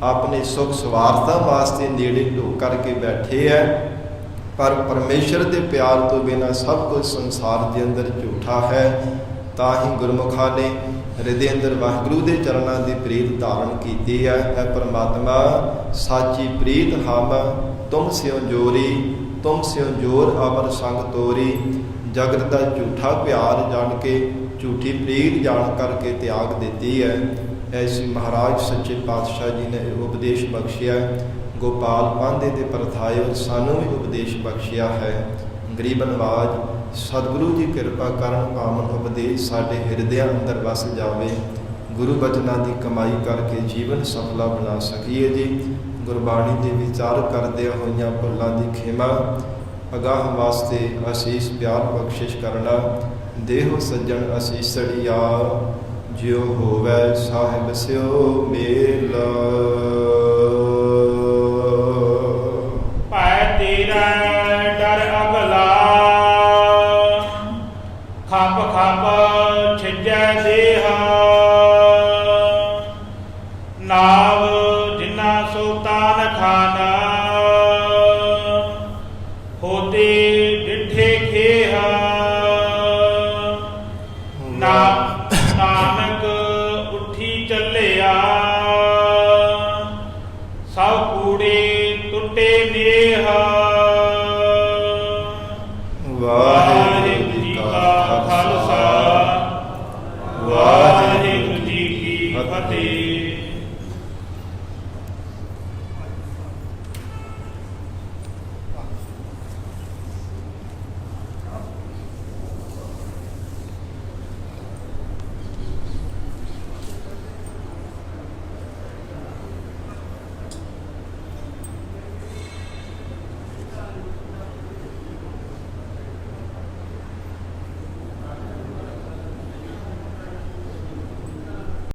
ਆਪਣੇ ਸੁਖ ਸਵਾਰਥਾਂ ਵਾਸਤੇ ਨੇੜੇ ਢੋਕ ਕਰਕੇ ਬੈਠੇ ਹੈ, ਪਰ ਪਰਮੇਸ਼ਰ ਦੇ ਪਿਆਰ ਤੋਂ ਬਿਨਾਂ ਸਭ ਕੁਝ ਸੰਸਾਰ ਦੇ ਅੰਦਰ ਝੂਠਾ ਹੈ। ਤਾਂ ਹੀ ਗੁਰਮੁਖਾਂ ਨੇ ਹਿਰਦੇ ਅੰਦਰ ਵਾਹਿਗੁਰੂ ਦੇ ਚਰਨਾਂ ਦੀ ਪ੍ਰੀਤ ਧਾਰਨ ਕੀਤੀ ਹੈ। ਹੈ ਪਰਮਾਤਮਾ ਸਾਚੀ ਪ੍ਰੀਤ ਹਮ ਤੁਮ ਸਿਓ ਜੋਰੀ, ਤੁਮ ਸਿਓ ਜੋਰ ਅਵਰ ਸੰਗ ਤੋਰੀ। ਜਗਤ ਦਾ ਝੂਠਾ ਪਿਆਰ ਜਾਣ ਕੇ, ਝੂਠੀ ਪ੍ਰੀਤ ਜਾਣ ਕਰਕੇ ਤਿਆਗ ਦਿੱਤੀ ਹੈ। ਐਸੀ ਮਹਾਰਾਜ ਸੱਚੇ ਪਾਤਸ਼ਾਹ ਜੀ ਨੇ ਉਪਦੇਸ਼ ਬਖਸ਼ਿਆ। ਗੋਪਾਲ ਪਾਂਧੇ ਦੇ ਪਰਥਾਏ ਔਰ ਸਾਨੂੰ ਵੀ ਉਪਦੇਸ਼ ਬਖਸ਼ਿਆ ਹੈ। ਗਰੀਬ ਨਵਾਜ ਸਤਿਗੁਰੂ ਜੀ ਕਿਰਪਾ ਕਰਨ, ਪਾਵਨ ਉਪਦੇਸ਼ ਸਾਡੇ ਹਿਰਦਿਆਂ ਅੰਦਰ ਵਸ ਜਾਵੇ। ਗੁਰੂ ਬਚਨਾਂ ਦੀ ਕਮਾਈ ਕਰਕੇ ਜੀਵਨ ਸਫਲਾ ਬਣਾ ਸਕੀਏ ਜੀ। ਗੁਰਬਾਣੀ ਦੇ ਵਿਚਾਰ ਕਰਦਿਆਂ ਹੋਈਆਂ ਭੁੱਲਾਂ ਦੀ ਖਿਮਾ, ਅਗਾਹ ਵਾਸਤੇ ਅਸੀਸ ਪਿਆਰ ਬਖਸ਼ਿਸ਼ ਕਰਨਾ। ਦੇਹੋ ਸੱਜਣ ਅਸੀਸੜੀਆ, ਜਿਉ ਹੋਵੈ ਸਾਹਿਬ ਸਿਓ ਮੇਲ। ਭੈ ਤੇਰਾ ਡਰ ਅਗਲਾ, ਖੰਭ ਖੰਭ ਛਿਜੈ ਦੇਹਾ। ਨਾਵ ਜਿਨਾ ਸੁਲਤਾਨ ਖਾਨਾ, ਹੋਤੇ ਡਿਠੇ ਖੇਹਾ। ਨਾਨਕ ਉੱਠੀ ਚੱਲਿਆ, ਸਭ ਕੂੜੇ ਟੁੱਟੇ ਨੇਹਾ।